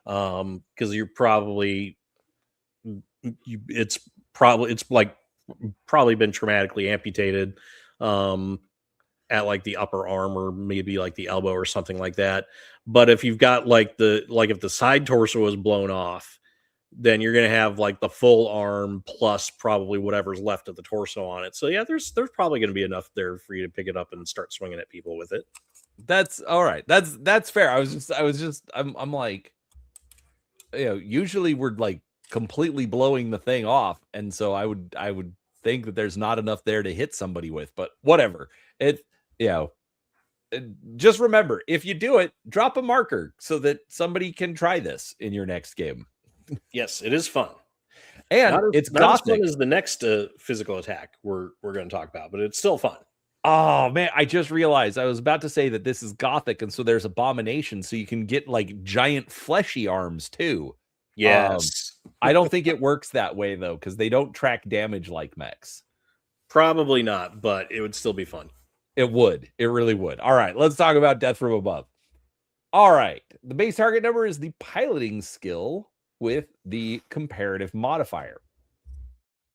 Because you're probably it's probably been traumatically amputated at like the upper arm or maybe like the elbow or something like that. But if you've got if the side torso is blown off, then you're going to have like the full arm plus probably whatever's left of the torso on it. So yeah, there's probably going to be enough there for you to pick it up and start swinging at people with it. That's all right. That's fair. I'm like, usually we're like completely blowing the thing off, and so I would think that there's not enough there to hit somebody with, but whatever. Just remember, if you do it, drop a marker so that somebody can try this in your next game. Yes, it is fun. And it's not as fun as the next physical attack we're going to talk about, but it's still fun. Oh man, I just realized I was about to say that this is Gothic, and so there's Abomination, so you can get like giant fleshy arms too. Yes. I don't think it works that way though, because they don't track damage like mechs. Probably not, but it would still be fun. It would. It really would. All right, let's talk about Death from Above. All right, the base target number is the piloting skill with the comparative modifier.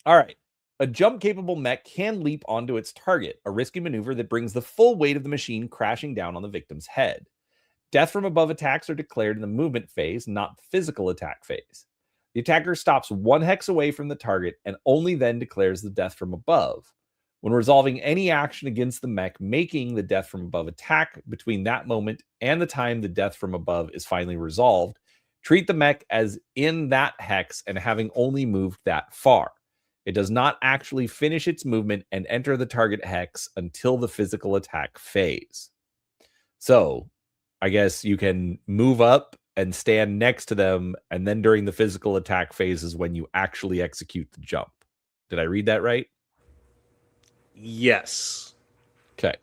All right, a jump-capable mech can leap onto its target, a risky maneuver that brings the full weight of the machine crashing down on the victim's head. Death from above attacks are declared in the movement phase, not the physical attack phase. The attacker stops 1 hex away from the target and only then declares the death from above. When resolving any action against the mech making the death from above attack between that moment and the time the death from above is finally resolved, treat the mech as in that hex and having only moved that far. It does not actually finish its movement and enter the target hex until the physical attack phase. So, I guess you can move up and stand next to them, and then during the physical attack phase is when you actually execute the jump. Did I read that right? Yes. Okay.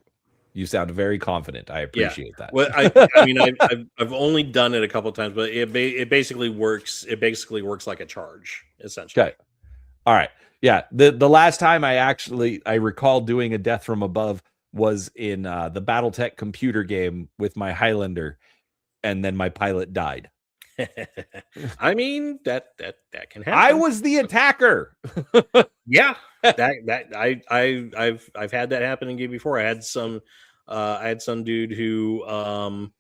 You sound very confident. I appreciate that. Well, I mean, I've only done it a couple of times, but it basically works. It basically works like a charge, essentially. Okay. All right. Yeah. The last time I recall doing a death from above was in the Battletech computer game with my Highlander, and then my pilot died. I mean, that can happen. I was the attacker. Yeah, I've had that happen in game before. I had some dude who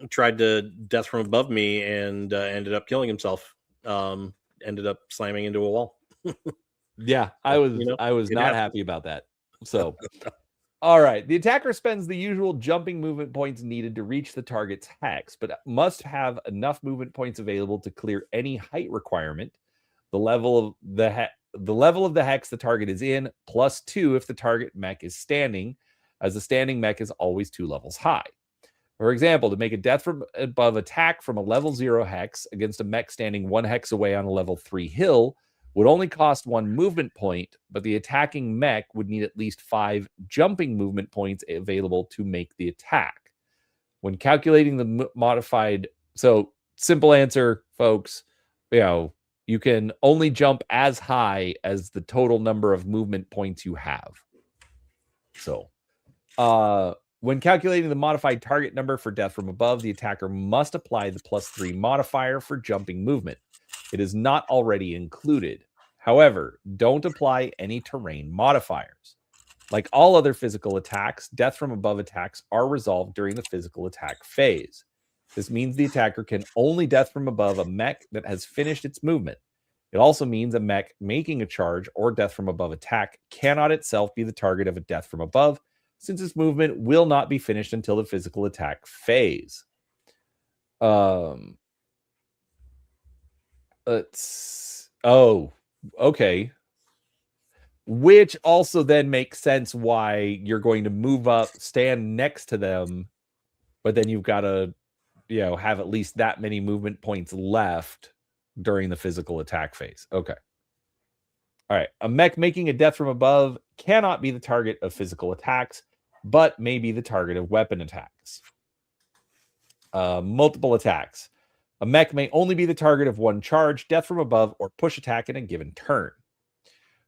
tried to death from above me and ended up killing himself. Ended up slamming into a wall. Yeah, I was not happy about that. So all right, the attacker spends the usual jumping movement points needed to reach the target's hex, but must have enough movement points available to clear any height requirement. The level of the hex the target is in, +2 if the target mech is standing, as the standing mech is always 2 levels high. For example, to make a death from above attack from a level 0 hex against a mech standing 1 hex away on a level 3 hill would only cost 1 movement point, but the attacking mech would need at least 5 jumping movement points available to make the attack. When calculating the modified, so simple answer, folks, you can only jump as high as the total number of movement points you have. So, when calculating the modified target number for death from above, the attacker must apply the +3 modifier for jumping movement. It is not already included. However, don't apply any terrain modifiers. Like all other physical attacks, death from above attacks are resolved during the physical attack phase. This means the attacker can only death from above a mech that has finished its movement. It also means a mech making a charge or death from above attack cannot itself be the target of a death from above, since its movement will not be finished until the physical attack phase. Okay. Which also then makes sense why you're going to move up, stand next to them, but then you've got to, have at least that many movement points left during the physical attack phase. Okay. All right. A mech making a death from above cannot be the target of physical attacks, but may be the target of weapon attacks. Multiple attacks. A mech may only be the target of 1 charge, death from above, or push attack in a given turn.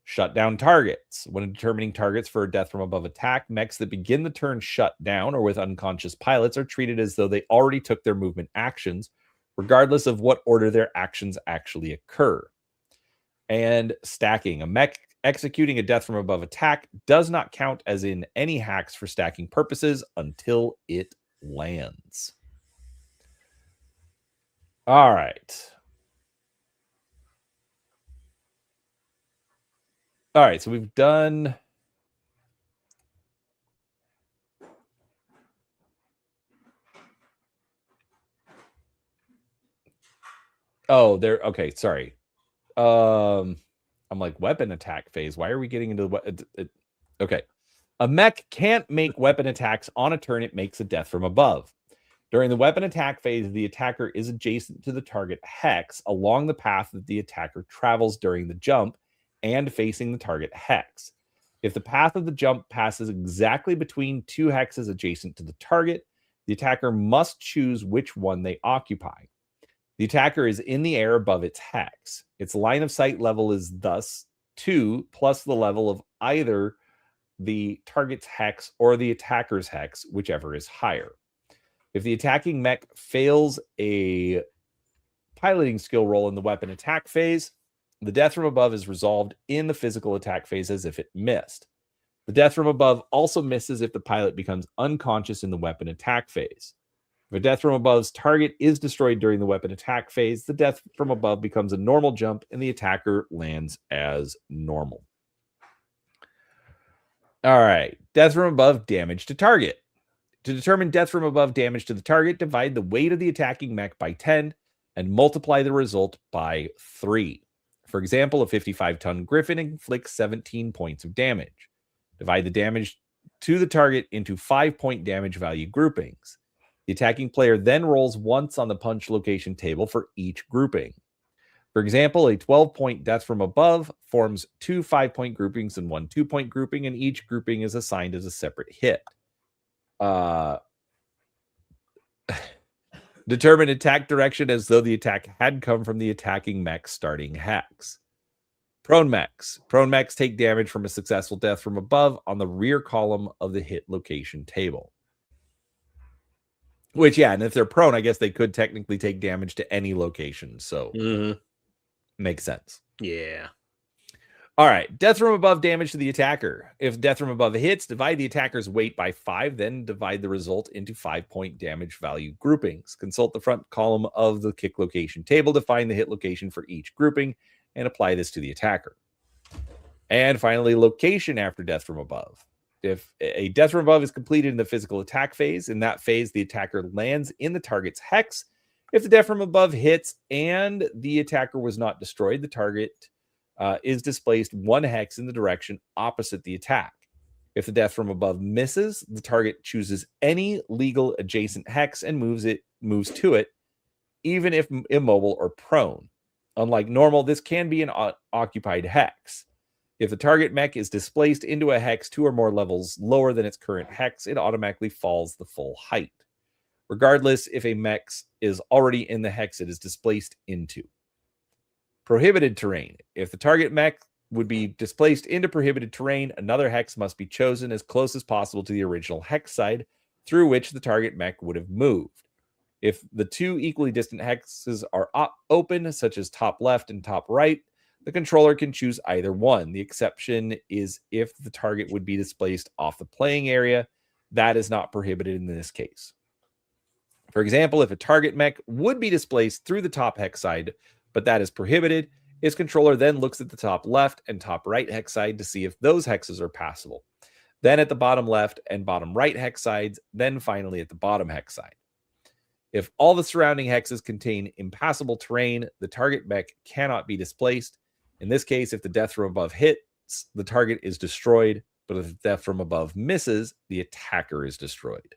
Shut down targets. When determining targets for a death from above attack, mechs that begin the turn shut down or with unconscious pilots are treated as though they already took their movement actions, regardless of what order their actions actually occur. And stacking. A mech executing a death from above attack does not count as in any hacks for stacking purposes until it lands. All right. All right, so we've done. Oh, there. Okay, sorry. I'm like weapon attack phase. Why are we getting into the okay? A mech can't make weapon attacks on a turn it makes a death from above. During the weapon attack phase, the attacker is adjacent to the target hex along the path that the attacker travels during the jump and facing the target hex. If the path of the jump passes exactly between two hexes adjacent to the target, the attacker must choose which one they occupy. The attacker is in the air above its hex. Its line of sight level is thus 2 plus the level of either the target's hex or the attacker's hex, whichever is higher. If the attacking mech fails a piloting skill roll in the weapon attack phase, the death from above is resolved in the physical attack phase as if it missed. The death from above also misses if the pilot becomes unconscious in the weapon attack phase. If a death from above's target is destroyed during the weapon attack phase, the death from above becomes a normal jump and the attacker lands as normal. All right, death from above damage to target. To determine death from above damage to the target, divide the weight of the attacking mech by 10 and multiply the result by 3. For example, a 55-ton Griffin inflicts 17 points of damage. Divide the damage to the target into 5-point damage value groupings. The attacking player then rolls once on the punch location table for each grouping. For example, a 12-point death from above forms 2 5-point groupings and 1 2-point grouping, and each grouping is assigned as a separate hit. Determine attack direction as though the attack had come from the attacking mech's starting hex. Prone mechs. Prone mechs take damage from a successful death from above on the rear column of the hit location table. Which, yeah, and if they're prone, I guess they could technically take damage to any location. So, makes sense. Yeah. All right, death from above damage to the attacker. If death from above hits, divide the attacker's weight by 5, then divide the result into 5-point damage value groupings. Consult the front column of the kick location table to find the hit location for each grouping and apply this to the attacker. And finally, location after death from above. If a death from above is completed in the physical attack phase, in that phase, the attacker lands in the target's hex. If the death from above hits and the attacker was not destroyed, the target is displaced 1 hex in the direction opposite the attack. If the death from above misses, the target chooses any legal adjacent hex and moves to it, even if immobile or prone. Unlike normal, this can be an occupied hex. If the target mech is displaced into a hex 2 or more levels lower than its current hex, it automatically falls the full height. Regardless, if a mech is already in the hex it is displaced into. Prohibited terrain. If the target mech would be displaced into prohibited terrain, another hex must be chosen as close as possible to the original hex side through which the target mech would have moved. If the 2 equally distant hexes are open, such as top left and top right, the controller can choose either one. The exception is if the target would be displaced off the playing area. That is not prohibited in this case. For example, if a target mech would be displaced through the top hex side, but that is prohibited, its controller then looks at the top left and top right hex side to see if those hexes are passable. Then at the bottom left and bottom right hex sides, then finally at the bottom hex side. If all the surrounding hexes contain impassable terrain, the target mech cannot be displaced. In this case, if the death from above hits, the target is destroyed, but if the death from above misses, the attacker is destroyed.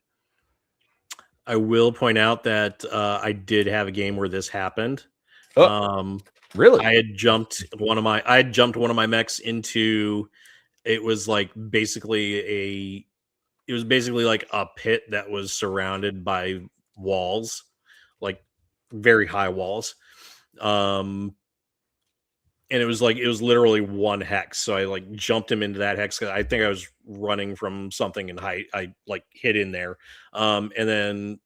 I will point out that I did have a game where this happened. Really? I had jumped one of my mechs into, it was basically like a pit that was surrounded by walls, like very high walls. And it was literally 1 hex. So I jumped him into that hex. I think I was running from something in height. I hit in there. And then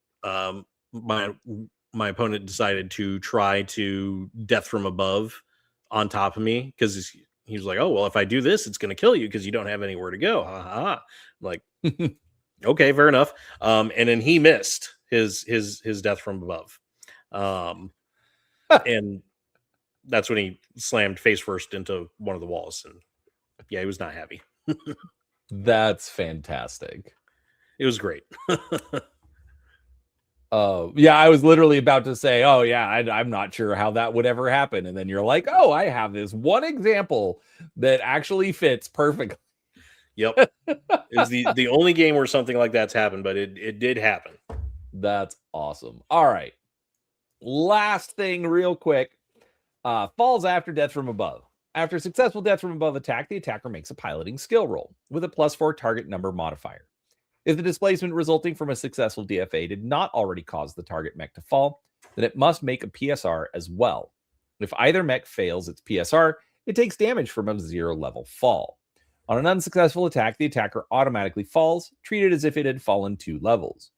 my opponent decided to try to death from above on top of me because he was like, oh, well, if I do this, it's going to kill you because you don't have anywhere to go. I'm like, okay, fair enough. And then he missed his death from above. And that's when he slammed face first into one of the walls. And Yeah, he was not happy. That's fantastic. It was great. Yeah, I was literally about to say, oh yeah, I'm not sure how that would ever happen. And then you're like, oh, I have this one example that actually fits perfectly. Yep. It's the only game where something like that's happened, but it did happen. That's awesome. All right. Last thing real quick. Falls after death from above. After successful death from above attack, the attacker makes a piloting skill roll with a +4 target number modifier. If the displacement resulting from a successful DFA did not already cause the target mech to fall, then it must make a PSR as well. If either mech fails its PSR, it takes damage from a 0 level fall. On an unsuccessful attack, the attacker automatically falls, treated as if it had fallen 2 levels.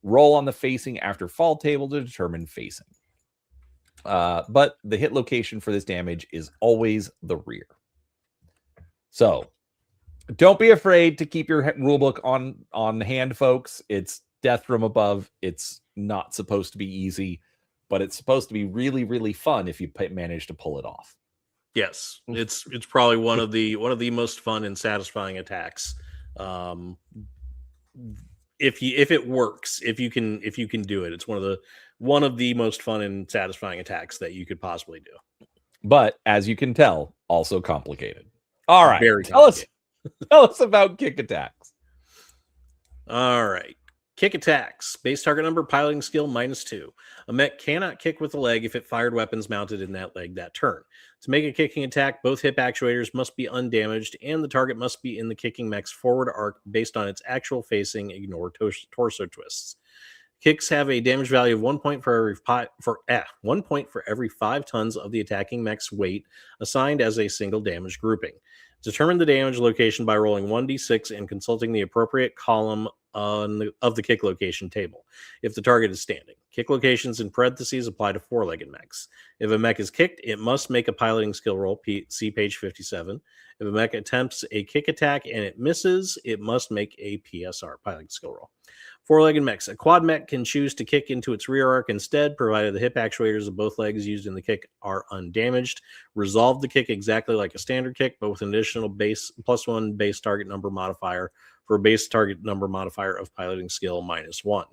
Roll on the facing after fall table to determine facing. But the hit location for this damage is always the rear. So don't be afraid to keep your rulebook on hand, folks. It's death from above. It's not supposed to be easy, but it's supposed to be really, really fun if you manage to pull it off. Yes, it's probably one of the most fun and satisfying attacks. If it works, if you can do it, it's one of the most fun and satisfying attacks that you could possibly do. But as you can tell, also complicated. All right, very complicated. Tell us about kick attacks. All right. Kick attacks. Base target number, piloting skill -2. A mech cannot kick with the leg if it fired weapons mounted in that leg that turn. To make a kicking attack, both hip actuators must be undamaged, and the target must be in the kicking mech's forward arc based on its actual facing. Ignore torso twists. Kicks have a damage value of 1 point for every 5 tons of the attacking mech's weight, assigned as a single damage grouping. Determine the damage location by rolling 1d6 and consulting the appropriate column of the kick location table, if the target is standing. Kick locations in parentheses apply to 4-legged mechs. If a mech is kicked, it must make a piloting skill roll, see page 57. If a mech attempts a kick attack and it misses, it must make a PSR, piloting skill roll. 4-legged mechs. A quad mech can choose to kick into its rear arc instead, provided the hip actuators of both legs used in the kick are undamaged. Resolve the kick exactly like a standard kick, but with an additional +1 base target number modifier for a base target number modifier of piloting skill -1.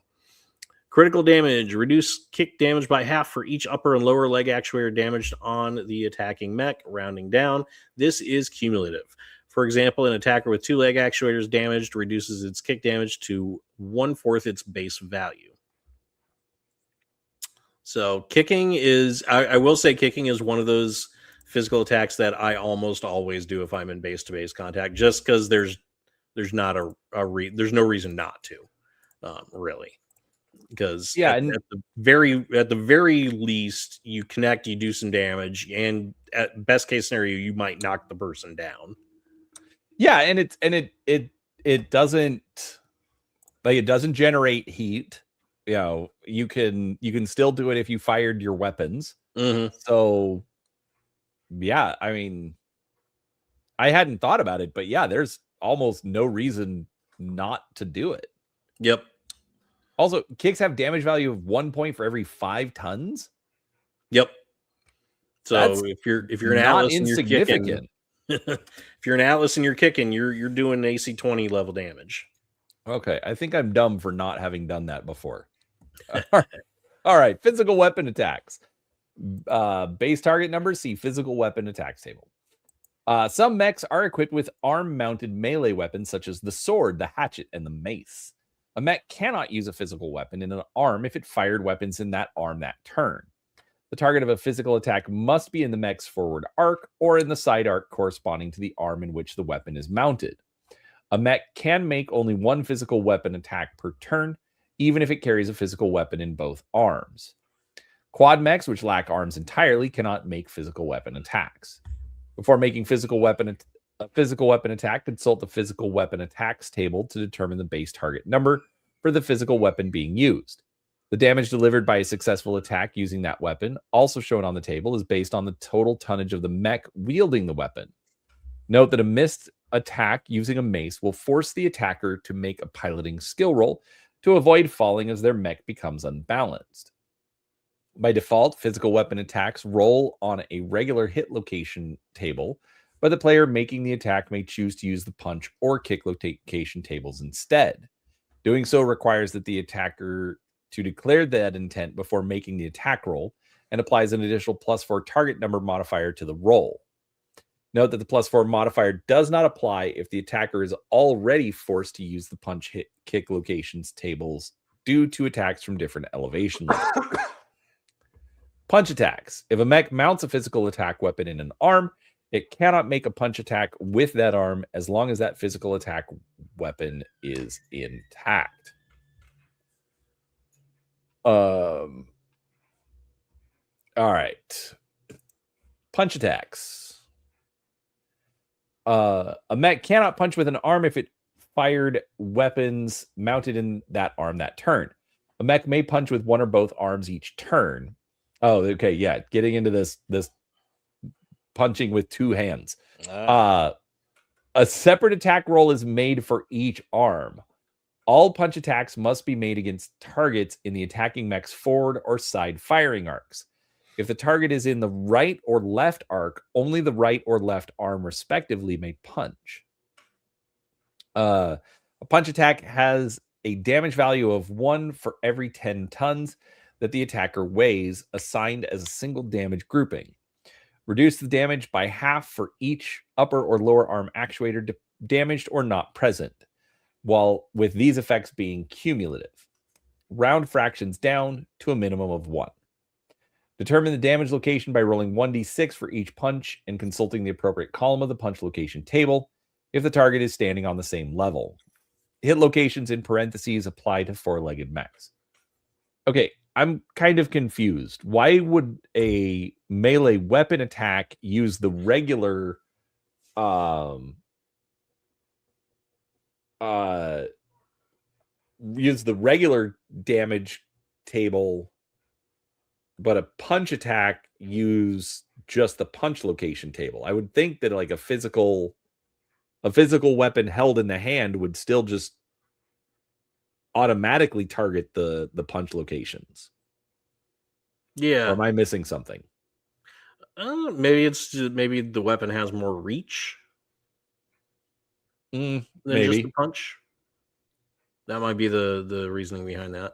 Critical damage. Reduce kick damage by half for each upper and lower leg actuator damaged on the attacking mech, rounding down. This is cumulative. For example, an attacker with 2 leg actuators damaged reduces its kick damage to 1/4 its base value. So kicking is, I will say kicking is one of those physical attacks that I almost always do if I'm in base-to-base contact, just because there's not there's no reason not to, really. Because at the very least, you connect, you do some damage, and at best case scenario, you might knock the person down. Yeah, and it doesn't generate heat. You know, you can still do it if you fired your weapons. Mm-hmm. So yeah, I mean, I hadn't thought about it, but yeah, there's almost no reason not to do it. Yep. Also, kicks have damage value of 1 point for every 5 tons. Yep. So that's if you're an Atlas and you're kicking, if you're an Atlas and you're kicking, you're doing AC 20 level damage. Okay, I think I'm dumb for not having done that before. All right, physical weapon attacks. Base target number, see physical weapon attacks table. Some mechs are equipped with arm-mounted melee weapons such as the sword, the hatchet, and the mace. A mech cannot use a physical weapon in an arm if it fired weapons in that arm that turn. The target of a physical attack must be in the mech's forward arc or in the side arc corresponding to the arm in which the weapon is mounted. A mech can make only 1 physical weapon attack per turn, even if it carries a physical weapon in both arms. Quad mechs, which lack arms entirely, cannot make physical weapon attacks. Before making a physical weapon attack, consult the physical weapon attacks table to determine the base target number for the physical weapon being used. The damage delivered by a successful attack using that weapon, also shown on the table, is based on the total tonnage of the mech wielding the weapon. Note that a missed attack using a mace will force the attacker to make a piloting skill roll to avoid falling as their mech becomes unbalanced. By default, physical weapon attacks roll on a regular hit location table, but the player making the attack may choose to use the punch or kick location tables instead. Doing so requires that the attacker to declare that intent before making the attack roll and applies an additional +4 target number modifier to the roll. Note that the +4 modifier does not apply if the attacker is already forced to use the punch kick locations tables due to attacks from different elevation levels. Punch attacks. If a mech mounts a physical attack weapon in an arm, it cannot make a punch attack with that arm as long as that physical attack weapon is intact. All right. Punch attacks. A mech cannot punch with an arm if it fired weapons mounted in that arm that turn. A mech may punch with one or both arms each turn. Oh, okay, yeah. Getting into this punching with two hands. A separate attack roll is made for each arm. All punch attacks must be made against targets in the attacking mech's forward or side firing arcs. If the target is in the right or left arc, only the right or left arm respectively may punch. A punch attack has a damage value of 1 for every 10 tons that the attacker weighs, assigned as a single damage grouping. Reduce the damage by half for each upper or lower arm actuator damaged or not present, while with these effects being cumulative. Round fractions down to a minimum of 1. Determine the damage location by rolling 1d6 for each punch and consulting the appropriate column of the punch location table if the target is standing on the same level. Hit locations in parentheses apply to four-legged mechs. Okay, I'm kind of confused. Why would a melee weapon attack use the regular damage table, but a punch attack use just the punch location table? I would think that like a physical weapon held in the hand would still just automatically target the punch locations. Yeah. Or am I missing something? Maybe the weapon has more reach than just the punch. That might be the reasoning behind that.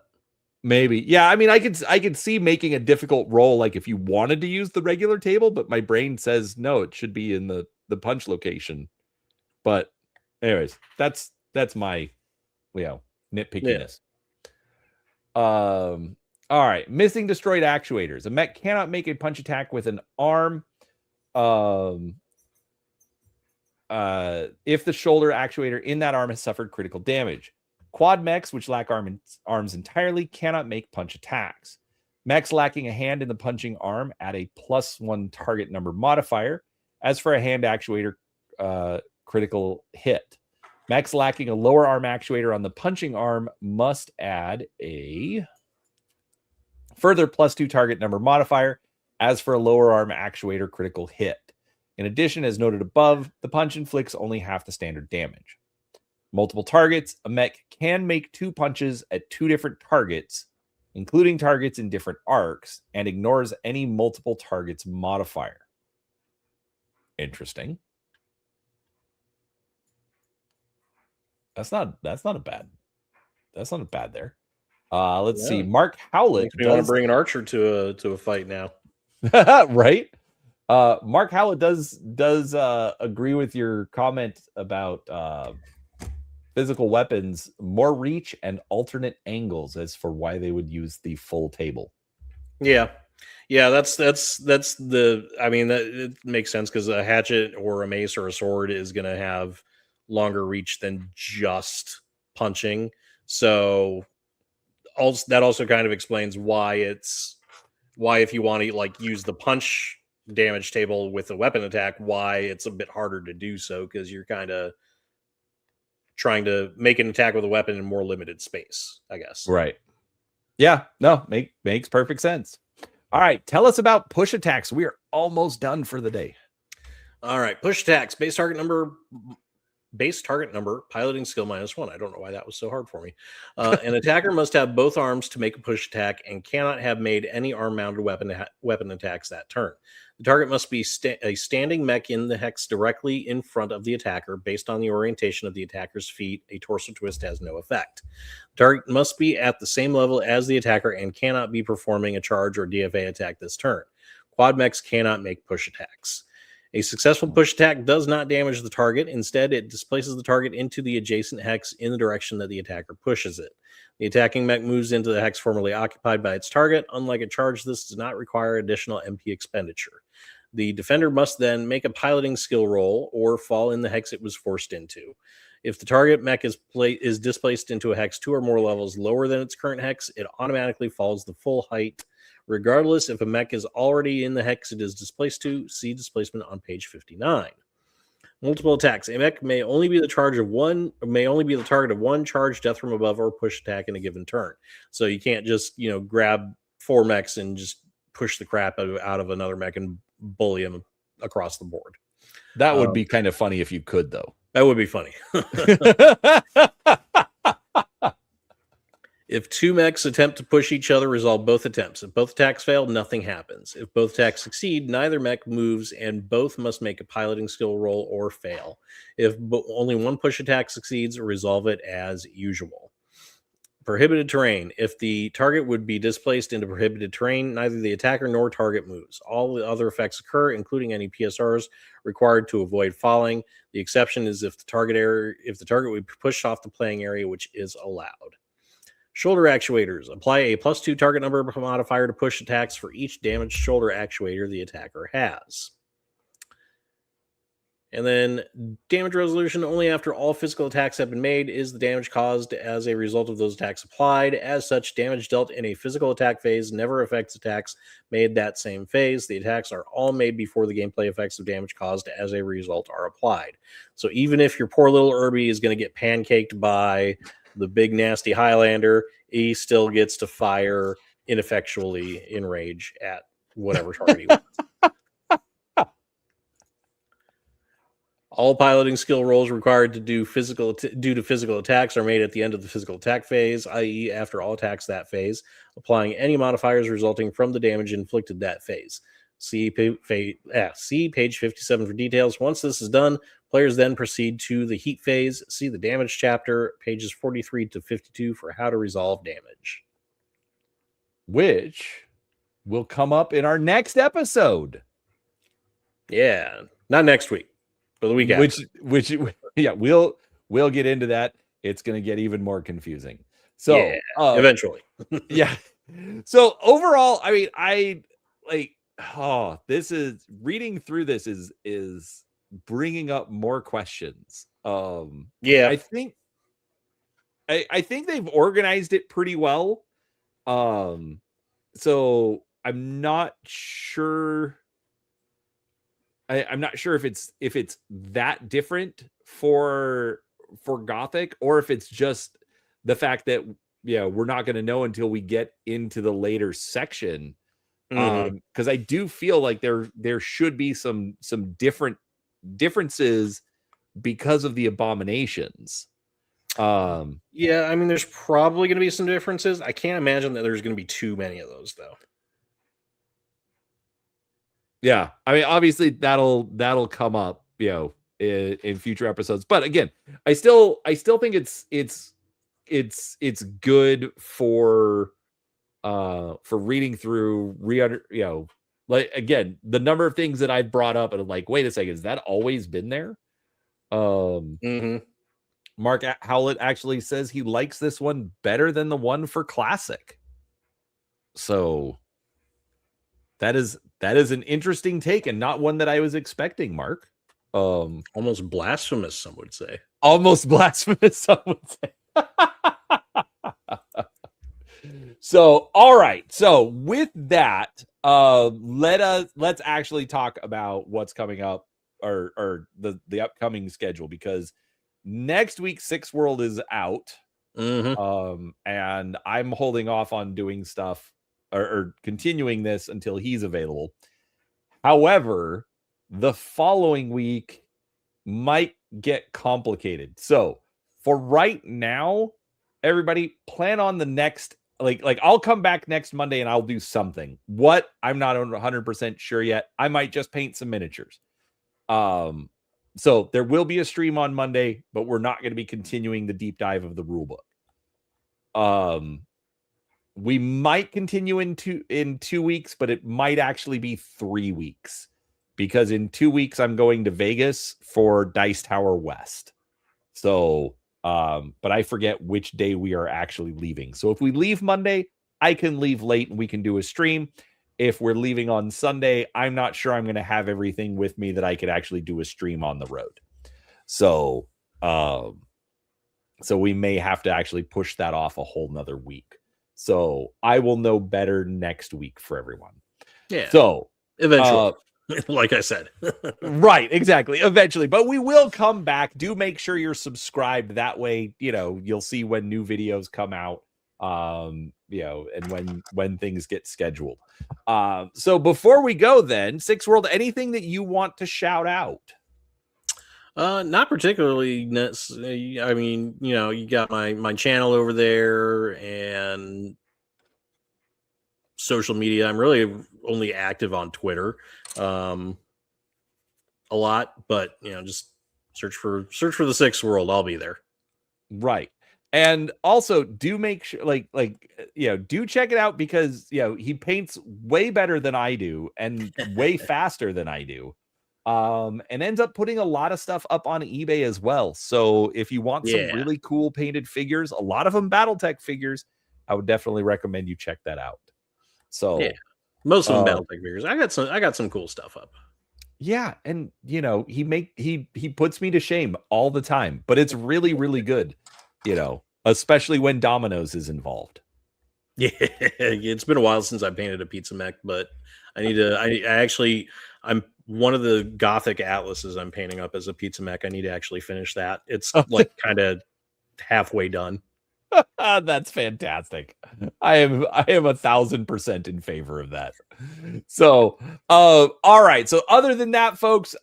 Maybe. Yeah, I mean, I could see making a difficult roll like if you wanted to use the regular table, but my brain says no, it should be in the punch location. But anyways, that's my nitpickiness. Yeah. All right, missing destroyed actuators. A mech cannot make a punch attack with an arm if the shoulder actuator in that arm has suffered critical damage. Quad mechs, which lack arms entirely, cannot make punch attacks. Mechs lacking a hand in the punching arm add a +1 target number modifier. As for a hand actuator critical hit. Mechs lacking a lower arm actuator on the punching arm must add a further +2 target number modifier. As for a lower arm actuator critical hit. In addition, as noted above, the punch inflicts only half the standard damage. Multiple targets. A mech can make 2 punches at 2 different targets, including targets in different arcs, and ignores any multiple targets modifier. Interesting. That's not a bad there. Let's see. Mark Howlett. Makes me want to bring an archer to a fight now. Right? Mark Howlett does agree with your comment about physical weapons, more reach and alternate angles as for why they would use the full table. Yeah, that's the. I mean, that it makes sense because a hatchet or a mace or a sword is going to have longer reach than just punching. So that also kind of explains why if you want to like use the punch damage table with a weapon attack, why it's a bit harder to do so, because you're kind of trying to make an attack with a weapon in more limited space, I guess. Right. Yeah, no, makes perfect sense. All right, tell us about push attacks. We are almost done for the day. All right, push attacks. Base target number base target number, piloting skill -1. I don't know why that was so hard for me. An attacker must have both arms to make a push attack and cannot have made any arm-mounted weapon attacks that turn. The target must be a standing mech in the hex directly in front of the attacker. Based on the orientation of the attacker's feet, a torso twist has no effect. The target must be at the same level as the attacker and cannot be performing a charge or DFA attack this turn. Quad mechs cannot make push attacks. A successful push attack does not damage the target. Instead, it displaces the target into the adjacent hex in the direction that the attacker pushes it. The attacking mech moves into the hex formerly occupied by its target. Unlike a charge, this does not require additional MP expenditure. The defender must then make a piloting skill roll or fall in the hex it was forced into. If the target mech is displaced into a hex 2 or more levels lower than its current hex, it automatically falls the full height. Regardless, if a mech is already in the hex it is displaced to, see displacement on page 59. Multiple attacks. A mech may only be the target of one charge, death from above, or push attack in a given turn. So you can't just, grab 4 mechs and just push the crap out of another mech and bully them across the board. That would be kind of funny if you could, though. That would be funny. If 2 mechs attempt to push each other, resolve both attempts. If both attacks fail, nothing happens. If both attacks succeed, neither mech moves, and both must make a piloting skill roll or fail. If only one push attack succeeds, resolve it as usual. Prohibited terrain. If the target would be displaced into prohibited terrain, neither the attacker nor target moves. All the other effects occur, including any PSRs required to avoid falling. The exception is if the target would be pushed off the playing area, which is allowed. Shoulder actuators. Apply a +2 target number modifier to push attacks for each damaged shoulder actuator the attacker has. And then damage resolution. Only after all physical attacks have been made is the damage caused as a result of those attacks applied. As such, damage dealt in a physical attack phase never affects attacks made that same phase. The attacks are all made before the gameplay effects of damage caused as a result are applied. So even if your poor little Irby is going to get pancaked by the big nasty Highlander, he still gets to fire ineffectually in rage at whatever target he wants. All piloting skill rolls required to due to physical attacks are made at the end of the physical attack phase, i.e. after all attacks that phase, applying any modifiers resulting from the damage inflicted that phase. See page 57 for details. Once this is done, players then proceed to the heat phase. See the damage chapter, pages 43 to 52 for how to resolve damage. Which will come up in our next episode. Yeah, not next week, but the week after. Which yeah, we'll get into that. It's going to get even more confusing. So yeah, eventually. Yeah. So overall, I mean, this is reading through this is bringing up more questions. Yeah, I think they've organized it pretty well. So I'm not sure. I'm not sure if it's that different for Gothic, or if it's just the fact that we're not going to know until we get into the later section. Because I do feel like there should be some differences because of the abominations. Yeah, I mean, there's probably going to be some differences. I can't imagine that there's going to be too many of those, though. Yeah, I mean, obviously that'll come up, in future episodes. But again, I still think it's good for reading through, like, again, the number of things that I've brought up and I'm like, wait a second, has that always been there? Mark Howlett actually says he likes this one better than the one for Classic. So that is an interesting take and not one that I was expecting, Mark. Almost blasphemous, some would say. Almost blasphemous, some would say. So, all right. So with that, let's actually talk about what's coming up, or the upcoming schedule, because next week Six World is out. And I'm holding off on doing stuff or continuing this until he's available. However, the following week might get complicated. So for right now, everybody plan on the next, like I'll come back next Monday and I'll do something. What, I'm not 100% sure yet. I might just paint some miniatures. So there will be a stream on Monday, but we're not going to be continuing the deep dive of the rule book. We might continue in 2 weeks, but it might actually be 3 weeks, because in 2 weeks I'm going to Vegas for Dice Tower West. So, but I forget which day we are actually leaving. So if we leave Monday, I can leave late and we can do a stream. If we're leaving on Sunday, I'm not sure I'm going to have everything with me that I could actually do a stream on the road. So, so we may have to actually push that off a whole nother week. So I will know better next week for everyone. Yeah. So eventually, like I said, right, exactly. Eventually, but we will come back. Do make sure you're subscribed. That way, you'll see when new videos come out. And when things get scheduled. So before we go, then Six World, anything that you want to shout out? Not particularly. I mean, you got my channel over there and social media. I'm really only active on Twitter, a lot, but just search for the Six World. I'll be there. Right. And also do make sure, do check it out, because, he paints way better than I do and way faster than I do. And ends up putting a lot of stuff up on eBay as well. So if you want some really cool painted figures, a lot of them Battletech figures, I would definitely recommend you check that out. So yeah, most of them Battletech figures. I got some cool stuff up. Yeah, and he puts me to shame all the time, but it's really, really good, especially when Domino's is involved. Yeah, it's been a while since I painted a pizza mech, but I need to. I'm one of the Gothic atlases I'm painting up as a pizza mech. I need to actually finish that. It's like kind of halfway done. That's fantastic. I am 1,000% in favor of that. So, all right. So other than that, folks,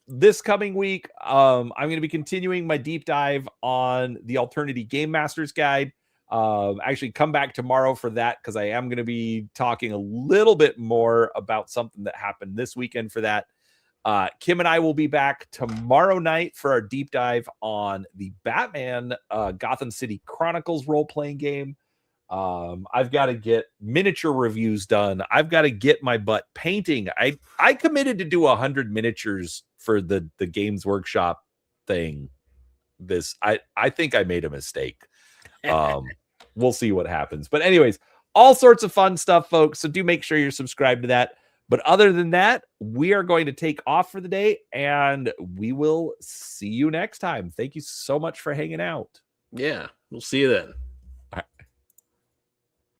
this coming week, I'm going to be continuing my deep dive on the Alternity Game Masters Guide. Actually come back tomorrow for that, because I am going to be talking a little bit more about something that happened this weekend for that. Kim and I will be back tomorrow night for our deep dive on the Batman Gotham City Chronicles role-playing game. I've got to get miniature reviews done. I've got to get my butt painting. I committed to do 100 miniatures for the Games Workshop thing. I think I made a mistake. We'll see what happens. But anyways, all sorts of fun stuff, folks. So do make sure you're subscribed to that. But other than that, we are going to take off for the day, and we will see you next time. Thank you so much for hanging out. Yeah, we'll see you then.